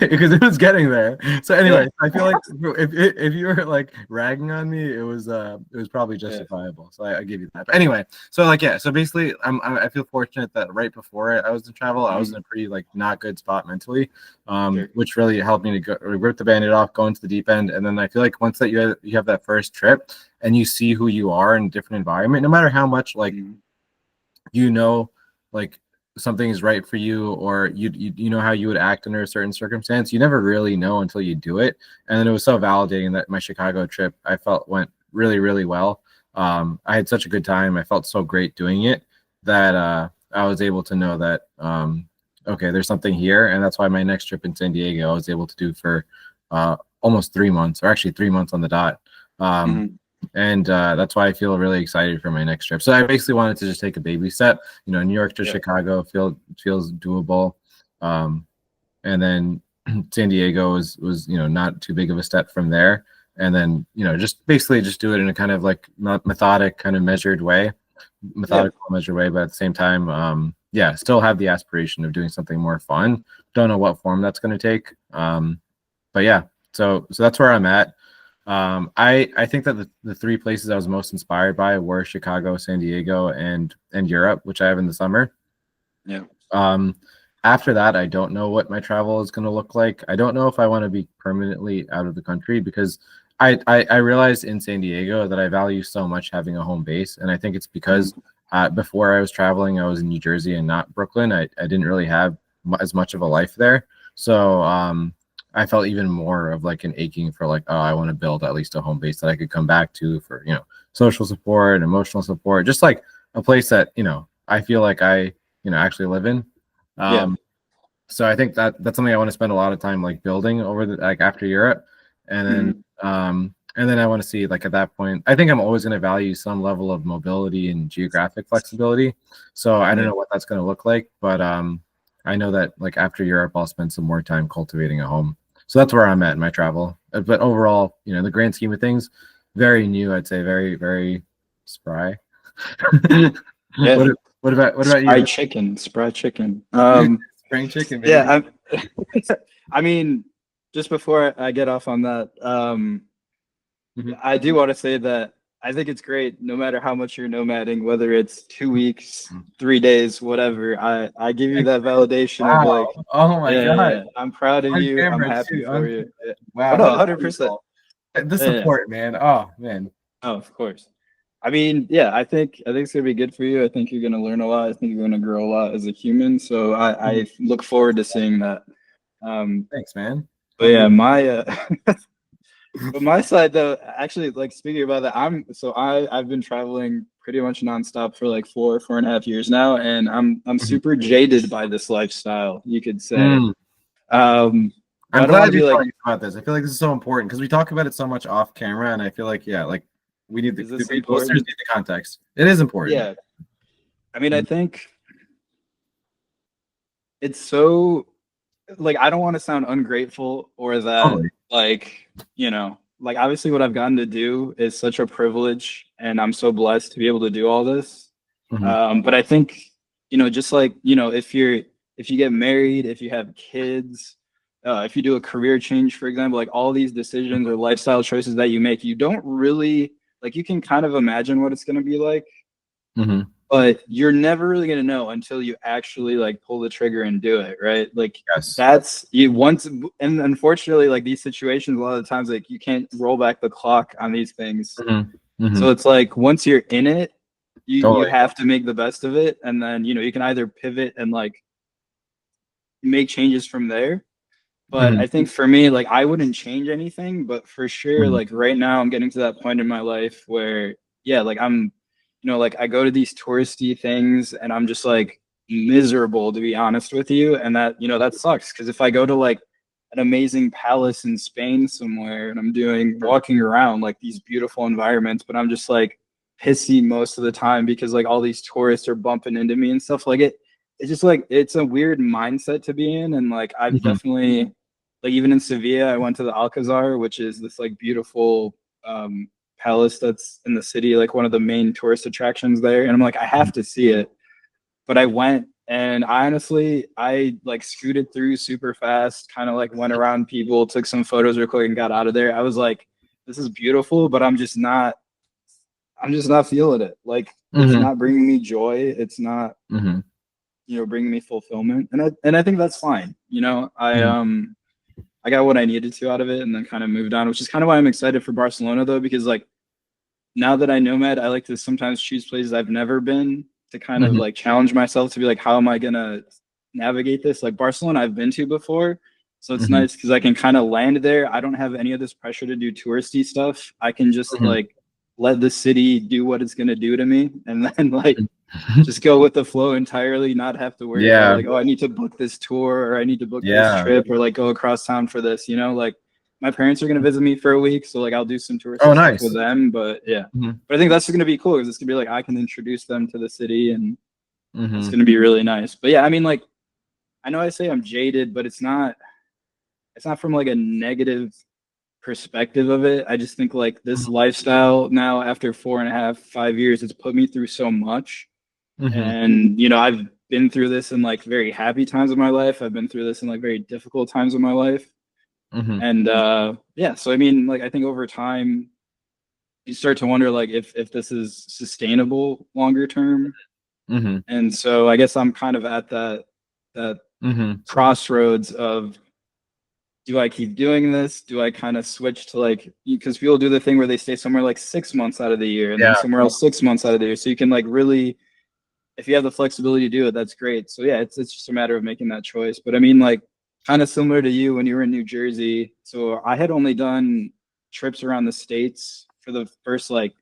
because it was getting there. So anyway, I feel like if you were like ragging on me, it was probably justifiable. So I give you that. But anyway, so like so basically, I feel fortunate that right before I was in travel, I was in a pretty like not good spot mentally, which really helped me to go rip the Band-Aid off, go into the deep end, and then I feel like once that you have that first trip and you see who you are in a different environment, no matter how much like you know, like something is right for you, or you know how you would act under a certain circumstance. You never really know until you do it. And then it was so validating that my Chicago trip I felt went really, really well. I had such a good time. I felt so great doing it that I was able to know that okay, there's something here, and that's why my next trip in San Diego I was able to do for almost 3 months, or actually 3 months on the dot. And that's why I feel really excited for my next trip. So I basically wanted to just take a baby step. You know, New York to Chicago feels doable, and then San Diego was you know not too big of a step from there. And then you know just basically just do it in a kind of like methodical, kind of measured way, measured way, but at the same time, still have the aspiration of doing something more fun. Don't know what form that's going to take, but yeah. So that's where I'm at. I think that the three places I was most inspired by were Chicago, San Diego, and Europe, which I have in the summer. Yeah. Um, After that, I don't know what my travel is going to look like. I don't know if I want to be permanently out of the country because I realized in San Diego that I value so much having a home base, and I think it's because before I was traveling, I was in New Jersey and not Brooklyn. I didn't really have as much of a life there, so I felt even more of like an aching for like, oh, I want to build at least a home base that I could come back to for, social support, emotional support, just like a place that, I feel like I, actually live in. Yeah. So I think that that's something I want to spend a lot of time like building over the like after Europe. Mhm. And then I want to see like at that point, I think I'm always going to value some level of mobility and geographic flexibility. So I don't Yeah. know what that's going to look like, but I know that like after Europe, I'll spend some more time cultivating a home. So that's where I'm at in my travel. But overall, in the grand scheme of things, very new, I'd say, very, very spry. Yeah. What about you? Spry chicken. Spring chicken, baby. Yeah, I mean, just before I get off on that, Mhm. I do want to say that I think it's great, no matter how much you're nomading, whether it's 2 weeks, 3 days, whatever. I give you that validation of Wow. like, Oh my God. I'm proud of On you. I'm camera happy too. for you. Yeah. Oh Wow, no, that is 100%. beautiful. The Yeah, yeah. support, man. Oh man. Oh, of course. I mean, yeah, I think it's gonna be good for you. I think you're gonna learn a lot. I think you're gonna grow a lot as a human. So I look forward to seeing that. Um, Thanks, man. but yeah, but my side though, actually, like speaking about that, I've been traveling pretty much nonstop for like 4.5 years now, and I'm Mhm. super jaded by this lifestyle, you could say. Mm. But I'm I don't want glad to be you're like, telling me about this. I feel like this is so important because we talk about it so much off camera, and I feel like, yeah, like we need is the this people, listeners important? need the context. It is important. Yeah. I mean, I Mhm. think it's so like I don't want to sound ungrateful or that Totally. like obviously what I've gotten to do is such a privilege and I'm so blessed to be able to do all this. Mhm. But I think, just like, if you get married, if you have kids, if you do a career change, for example, like all these decisions or lifestyle choices that you make, you don't really like you can kind of imagine what it's going to be like, Mhm. but you're never really going to know until you actually like pull the trigger and do it, right? Like Yes. that's you once, and unfortunately like these situations a lot of the times like you can't roll back the clock on these things. Mhm. So Mhm. it's like once you're in it, you Totally. have to make the best of it, and then you can either pivot and like make changes from there. But Mhm. I think for me, like I wouldn't change anything, but for sure, Mhm. like right now, I'm getting to that point in my life where, yeah, like like I go to these touristy things and I'm just like miserable, to be honest with you. And that sucks because if I go to like an amazing palace in Spain somewhere and I'm doing walking around like these beautiful environments, but I'm just like pissy most of the time because like all these tourists are bumping into me and stuff like it's just like it's a weird mindset to be in. And like I've Mhm. definitely like even in Sevilla, I went to the Alcazar, which is this like beautiful palace that's in the city, like one of the main tourist attractions there. And I'm like, I have to see it. But I went and I like scooted through super fast, kind of like went around people, took some photos real quick and got out of there. I was like, this is beautiful, but I'm just not feeling it. Like it's Mhm. not bringing me joy. It's not, Mhm. bringing me fulfillment. And I think that's fine. Mhm. I got what I needed to out of it and then kind of moved on, which is kind of why I'm excited for Barcelona though, because like now that I nomad, I like to sometimes choose places I've never been to kind of Mhm. like challenge myself to be like, how am I gonna navigate this? Like Barcelona, I've been to before. So it's Mhm. nice because I can kind of land there. I don't have any of this pressure to do touristy stuff. I can just Mhm. like let the city do what it's gonna do to me and then like Mhm. just go with the flow entirely, not have to worry about Yeah. like, oh, I need to book this tour or I need to book this Yeah. trip or like go across town for this, like my parents are gonna visit me for a week, so like I'll do some Oh, touristy stuff with nice. them. But yeah. Mhm. But I think that's gonna be cool because it's gonna be like I can introduce them to the city and it's Mhm. gonna be really nice. But yeah, I mean like I know I say I'm jaded, but it's not from like a negative perspective of it. I just think like this lifestyle now after 4.5, 5 years, it's put me through so much. Mhm. And I've been through this in like very happy times of my life. I've been through this in like very difficult times of my life. Mm-hmm. And yeah, so I mean, like I think over time you start to wonder like if this is sustainable longer term. Mm-hmm. And so I guess I'm kind of at that Mm-hmm. crossroads of, do I keep doing this? Do I kind of switch to like, because people do the thing where they stay somewhere like 6 months out of the year and then Yeah. somewhere else 6 months out of the year. So you can like really, if you have the flexibility to do it, that's great. So yeah, it's just a matter of making that choice. But I mean, like kind of similar to you when you were in New Jersey. So I had only done trips around the States for the first like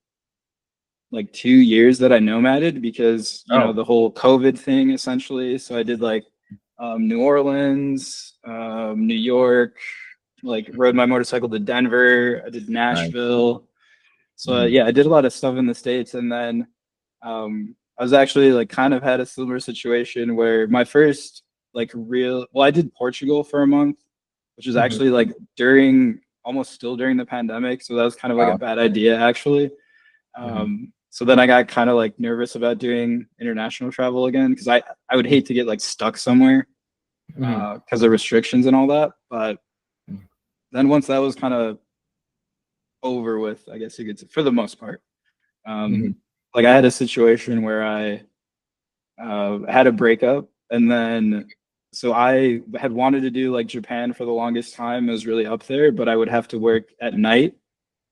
2 years that I nomaded because Oh. the whole COVID thing essentially. So I did like New Orleans, New York, like rode my motorcycle to Denver. I did Nice. Nashville. So Mm-hmm. yeah, I did a lot of stuff in the States, and then I was actually like kind of had a similar situation where my first like real, well, I did Portugal for a month, which was Mm-hmm. actually like during almost still during the pandemic. So that was kind of like a Wow. bad idea actually. Mm-hmm. So then I got kind of like nervous about doing international travel again because I would hate to get like stuck somewhere Mm-hmm. because of restrictions and all that. But then once that was kind of over with, I guess you could say, for the most part. Mm-hmm. Like I had a situation where I had a breakup, and then so I had wanted to do like Japan for the longest time. It was really up there, but I would have to work at night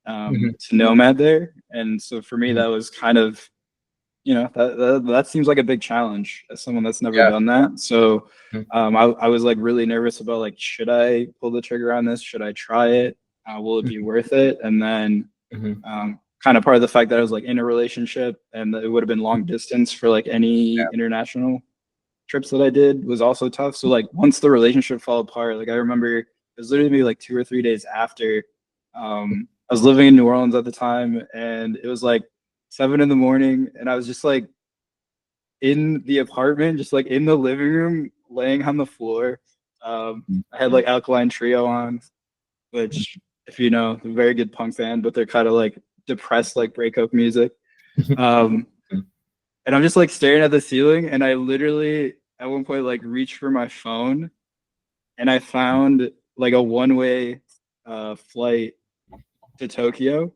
Mm-hmm. to nomad there, and so for me Mm-hmm. that was kind of that seems like a big challenge as someone that's never Yeah. done that. So Mm-hmm. I was like really nervous about like, should I pull the trigger on this? Should I try it? Will it be worth it? And then Mm-hmm. kind of part of the fact that I was like in a relationship and it would have been long distance for like any international trips that I did was also tough. So like once the relationship fell apart, like I remember it was literally maybe like 2 or 3 days after. I was living in New Orleans at the time, and it was like 7 in the morning, and I was just like in the apartment, just like in the living room, laying on the floor. I had like Alkaline Trio on, which, if you know, a very good punk band, but they're kind of like depressed, like breakup music. Um, and I'm just like staring at the ceiling, and I literally at one point like reached for my phone, and I found like a one-way flight to Tokyo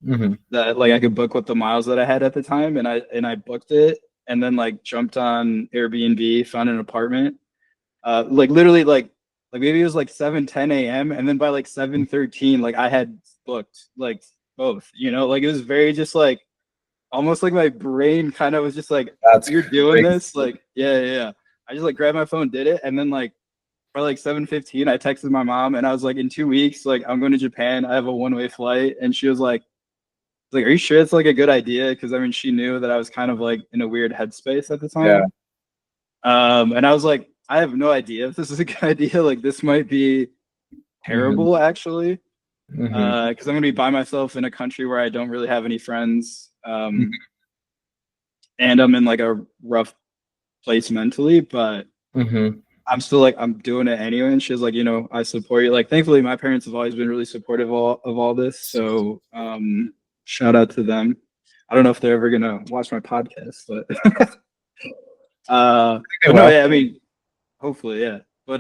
Mm-hmm. that like I could book with the miles that I had at the time, and I booked it, and then like jumped on Airbnb, found an apartment, like literally like maybe it was like 7:10 a.m., and then by like 7:13 like I had booked like both, like it was very just like almost like my brain kind of was just like, That's you're doing crazy. this, like yeah, yeah, yeah. I just like grabbed my phone, did it, and then like by like 7:15 I texted my mom, and I was like, in 2 weeks like I'm going to Japan, I have a one-way flight, and she was like, are you sure it's like a good idea? Because I mean, she knew that I was kind of like in a weird headspace at the Yeah. time. And I was like, I have no idea if this is a good idea. Like, this might be Mm-hmm. terrible, actually, Mm-hmm. because I'm gonna be by myself in a country where I don't really have any friends, and I'm in like a rough place mentally. But Mm-hmm. I'm still like, I'm doing it anyway. And she's like, I support you. Like, thankfully, my parents have always been really supportive of all this. So, shout out to them. I don't know if they're ever gonna watch my podcast, but but no, Well. yeah, I mean, hopefully, yeah. But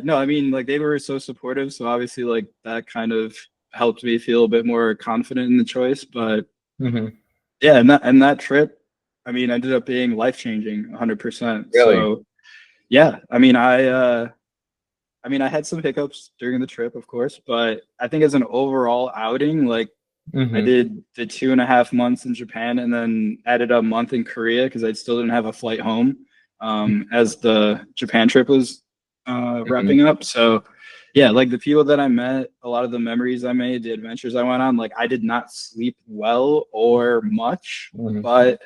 no, I mean, like they were so supportive, so obviously, like that kind of helped me feel a bit more confident in the choice. But Mm-hmm. yeah, and that trip, I mean, ended up being life changing, 100%. Really. So yeah, I mean, I had some hiccups during the trip, of course, but I think as an overall outing, like I Mm-hmm. did the 2.5 months in Japan and then added a month in Korea because I still didn't have a flight home as the Japan trip was Mm-hmm. wrapping up. So, yeah, like the people that I met, a lot of the memories I made, the adventures I went on, like I did not sleep well or much, Mm-hmm. but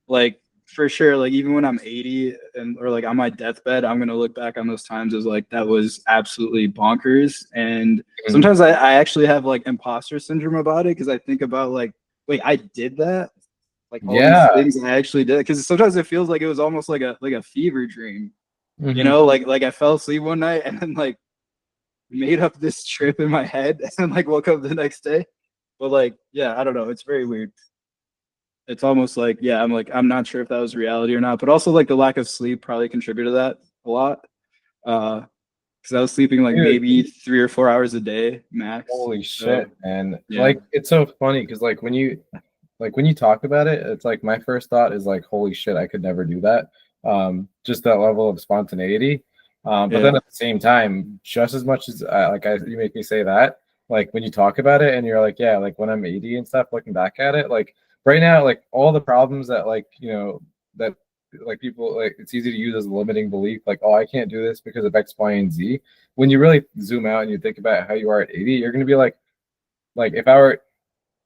like for sure, like even when I'm 80 and or like on my deathbed, I'm gonna look back on those times as like that was absolutely bonkers. And Mm-hmm. sometimes I actually have like imposter syndrome about it because I think about like, wait, I did that? Like all these Yeah. things I actually did. Because sometimes it feels like it was almost like a fever dream. Mm-hmm. Like I fell asleep one night and then like made up this trip in my head and then like woke up the next day. But like, yeah, I don't know. It's very weird. It's almost like, yeah, I'm like, I'm not sure if that was reality or not, but also like the lack of sleep probably contributed to that a lot. Because because I was sleeping like Dude, maybe 3 or 4 hours a day max. holy So, shit, man. yeah. Like it's so funny because like when you talk about it, it's like my first thought is like, holy shit, I could never do that. Just that level of spontaneity. But then Yeah. at the same time, just as much as you make me say that, like when you talk about it and you're like, yeah, like when I'm 80 and stuff, looking back at it, like right now, like all the problems that that like people like it's easy to use as a limiting belief, like, oh, I can't do this because of X, Y, and Z. When you really zoom out and you think about how you are at 80, you're gonna be like if I were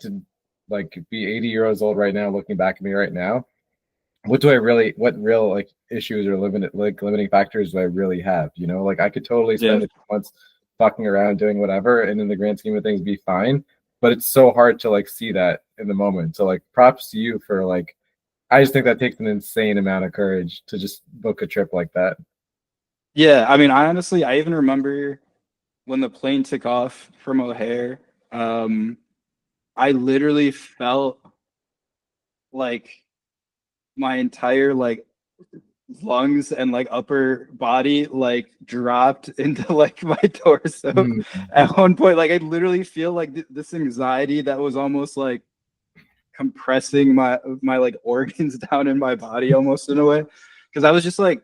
to like be 80 years old right now, looking back at me right now, what real like issues or limiting factors do I really have? Like I could totally Yeah. spend a few months fucking around doing whatever, and in the grand scheme of things, be fine. But it's so hard to like see that in the moment. So like, props to you for like. I just think that takes an insane amount of courage to just book a trip like that. Yeah. I mean, I even remember when the plane took off from O'Hare. I literally felt like my entire like lungs and like upper body like dropped into like my torso Mm. at one point. Like I literally feel like this anxiety that was almost like compressing my like organs down in my body almost in a way, because I was just like,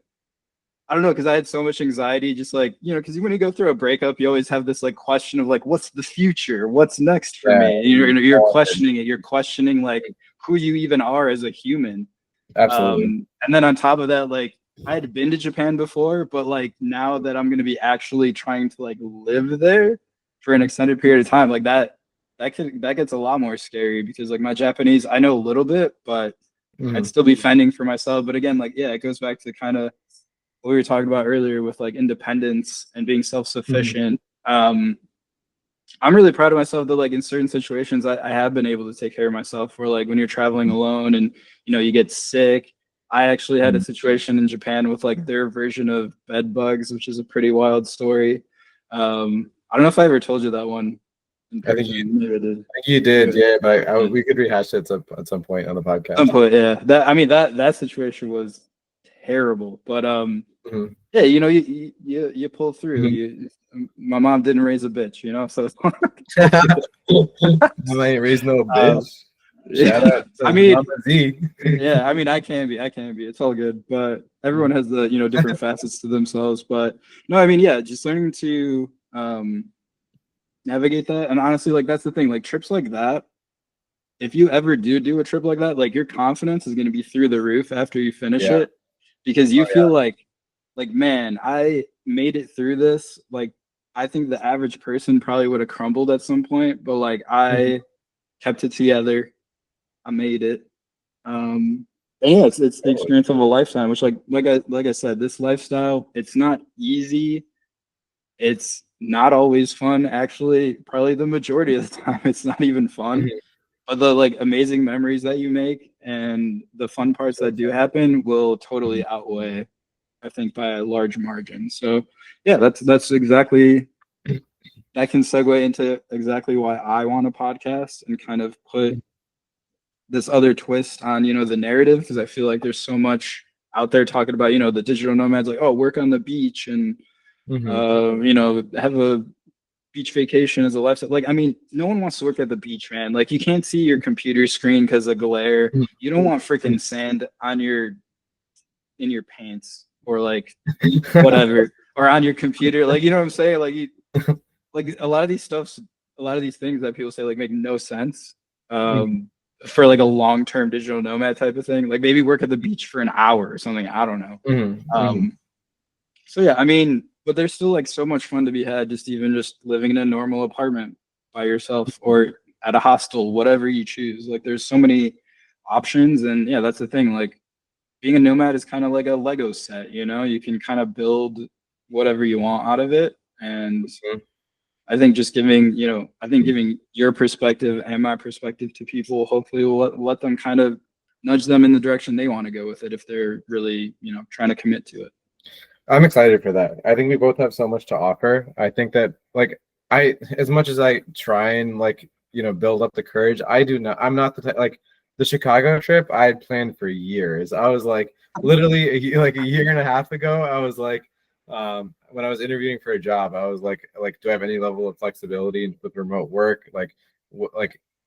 I don't know, because I had so much anxiety, just like, because when you go through a breakup, you always have this like question of like, what's the future? What's next for Yeah, me? You're questioning it. You're questioning like who you even are as a human. absolutely. And then on top of that, like I had been to Japan before, but like now that I'm gonna be actually trying to like live there for an extended period of time, like that gets a lot more scary because like my Japanese, I know a little bit, but I'd Mhm. still be fending for myself. But again, like yeah, it goes back to kind of what we were talking about earlier with like independence and being Mhm. self-sufficient. I'm really proud of myself that like in certain situations I have been able to take care of myself where like when you're traveling alone and you get sick. I actually had a situation in Japan with like their version of bed bugs, which is a pretty wild story. I don't know if I ever told you that one in I think you, person. Maybe I did. I think you did, Okay. yeah. But Yeah. we could rehash it at some point on the Some podcast. point, yeah. That I mean that situation was terrible, but Mhm. yeah, you pull through. Mhm. My mom didn't raise a bitch, so it's all I ain't raised no good. bitch. Shout out I to mean, Mama Z. yeah, I mean, I can be. It's all good, but everyone has the different facets to themselves. But no, I mean, yeah, just learning to navigate that, and honestly, like that's the thing. Like trips like that, if you ever do a trip like that, like your confidence is going to be through the roof after you finish Yeah. it, because you Oh feel like man, I made it through this. Like I think the average person probably would have crumbled at some point, but like yeah. Mhm. I kept it together. I made it. And yeah, it's the Totally. experience of a lifetime, which like I said, this lifestyle, it's not easy. It's not always fun. Actually, probably the majority of the time, it's not even fun. Mhm. But the like amazing memories that you make and the fun parts that do happen will Mhm. totally outweigh, I think, by a large margin. So yeah, that's exactly that can segue into exactly why I want a podcast and kind of put this other twist on the narrative, because I feel like there's so much out there talking about the digital nomads, like, oh, work on the beach and Mhm. have a beach vacation as a lifestyle. Like, I mean, no one wants to work at the beach, man. Like, you can't see your computer screen because of glare. You don't want freaking sand on in your pants or like whatever, or on your computer. Like, you know what I'm saying? Like, like a lot of these stuffs, a lot of these things that people say like make no sense. Mhm. For like a long-term digital nomad type of thing. Like maybe work at the beach for an hour or something. I don't know. Mhm. Mhm. Um, so yeah, I mean, but there's still like so much fun to be had just living in a normal apartment by yourself or at a hostel, whatever you choose. Like there's so many options, and yeah, that's the thing. Like being a nomad is kind of like a Lego set, you can kind of build whatever you want out of it. And I think just giving your perspective and my perspective to people, hopefully will let them kind of nudge them in the direction they want to go with it if they're really, trying to commit to it. I'm excited for that. I think we both have so much to offer. I think that like as much as I try and like, build up the courage, I'm not the type like the Chicago trip I had planned for years. I was like literally like a year and a half ago, I was like, when I was interviewing for a job, I was like, do I have any level of flexibility with remote work? Like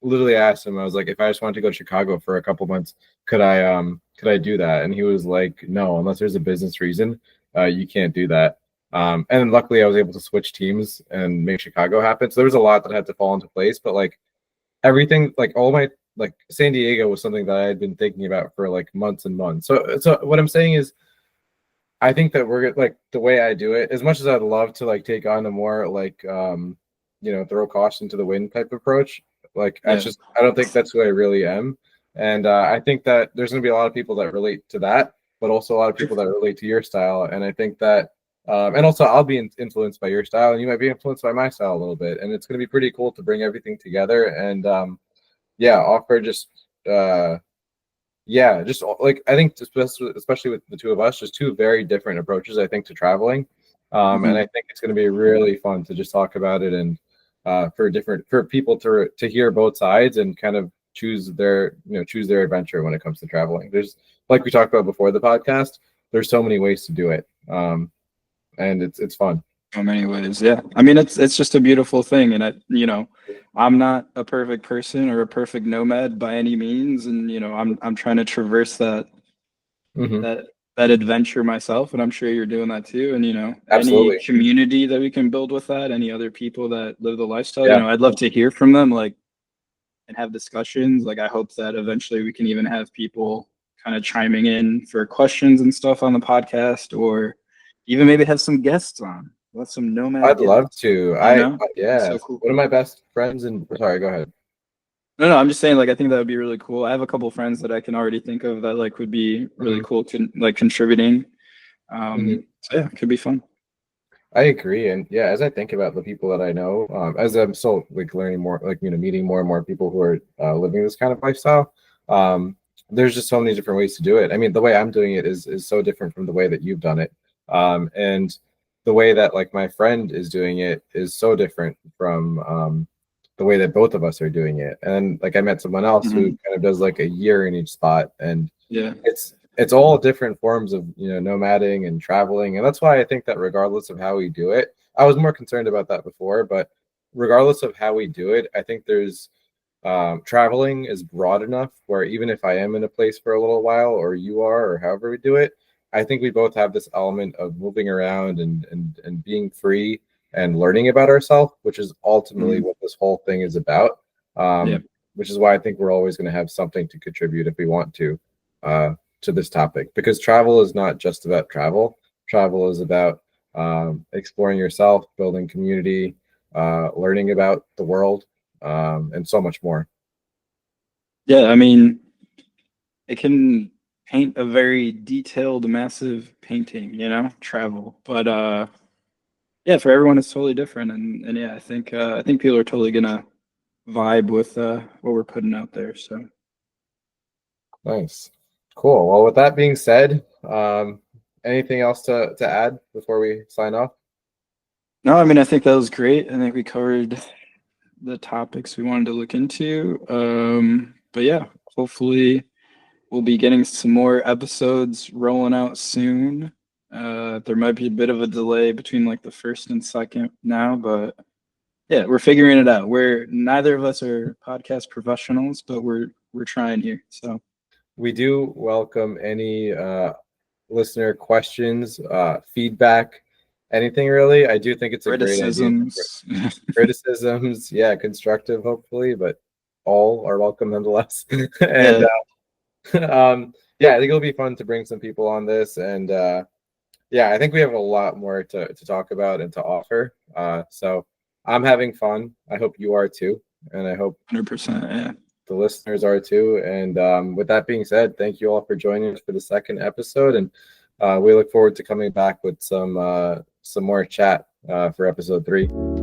literally asked him, I was like, if I just wanted to go to Chicago for a couple months, could I do that? And he was like, no, unless there's a business reason, you can't do that. And luckily I was able to switch teams and make Chicago happen. So there was a lot that had to fall into place, but like everything, like all my, like San Diego was something that I had been thinking about for like months and months. So what I'm saying is, I think that we're like the way I do it, as much as I'd love to like take on a more like throw caution to the wind type approach. Like Yeah. I don't think that's who I really am. And I think that there's gonna be a lot of people that relate to that, but also a lot of people that relate to your style. And I think that and also I'll be influenced by your style and you might be influenced by my style a little bit. And it's gonna be pretty cool to bring everything together and offer just just like I think especially with the two of us, just two very different approaches I think to traveling, and I think it's going to be really fun to just talk about it and for people to hear both sides and kind of choose their adventure when it comes to traveling. There's like we talked about before the podcast. There's so many ways to do it, and it's fun. So many ways. Yeah. I mean, it's just a beautiful thing. And I'm not a perfect person or a perfect nomad by any means. And, I'm trying to traverse Mm-hmm. that adventure myself. And I'm sure you're doing that too. And, Absolutely. any community that we can build with that, any other people that live the lifestyle, Yeah. I'd love to hear from them, like, and have discussions. Like, I hope that eventually we can even have people kind of chiming in for questions and stuff on the podcast, or even maybe have some guests on. Let some nomad. I'd love to. So cool. One of my best friends sorry, go ahead. No, I'm just saying, like, I think that would be really cool. I have a couple friends that I can already think of that like would be really cool to like contributing. So yeah, it could be fun. I agree, and yeah, as I think about the people that I know, as I'm still like learning more, like meeting more and more people who are living this kind of lifestyle, there's just so many different ways to do it. I mean, the way I'm doing it is so different from the way that you've done it, and the way that like my friend is doing it is so different from the way that both of us are doing it. And like I met someone else who kind of does like a year in each spot, and yeah, it's all different forms of nomading and traveling. And that's why I think that regardless of how we do it, I was more concerned about that before, but regardless of how we do it, I think there's traveling is broad enough where even if I am in a place for a little while or you are or however we do it, I think we both have this element of moving around and being free and learning about ourselves, which is ultimately what this whole thing is about. Which is why I think we're always going to have something to contribute if we want to this topic, because travel is not just about travel. Travel is about exploring yourself, building community, learning about the world, and so much more. Yeah, I mean, it can paint a very detailed, massive painting, travel. But yeah, for everyone it's totally different. And yeah, I think people are totally gonna vibe with what we're putting out there. So nice. Cool. Well, with that being said, anything else to add before we sign off? No, I mean, I think that was great. I think we covered the topics we wanted to look into. But yeah, hopefully we'll be getting some more episodes rolling out soon. There might be a bit of a delay between like the first and second now, but yeah, we're figuring it out. Neither of us are podcast professionals, but we're trying here. So we do welcome any listener questions, feedback, anything really. I do think it's a great idea. Criticisms, yeah, constructive hopefully, but all are welcome nonetheless. And I think it'll be fun to bring some people on this, and I think we have a lot more to talk about and to offer. So I'm having fun. I hope you are too, and I hope 100%, yeah, the listeners are too. And with that being said, thank you all for joining us for the second episode, and we look forward to coming back with some more chat for episode 3.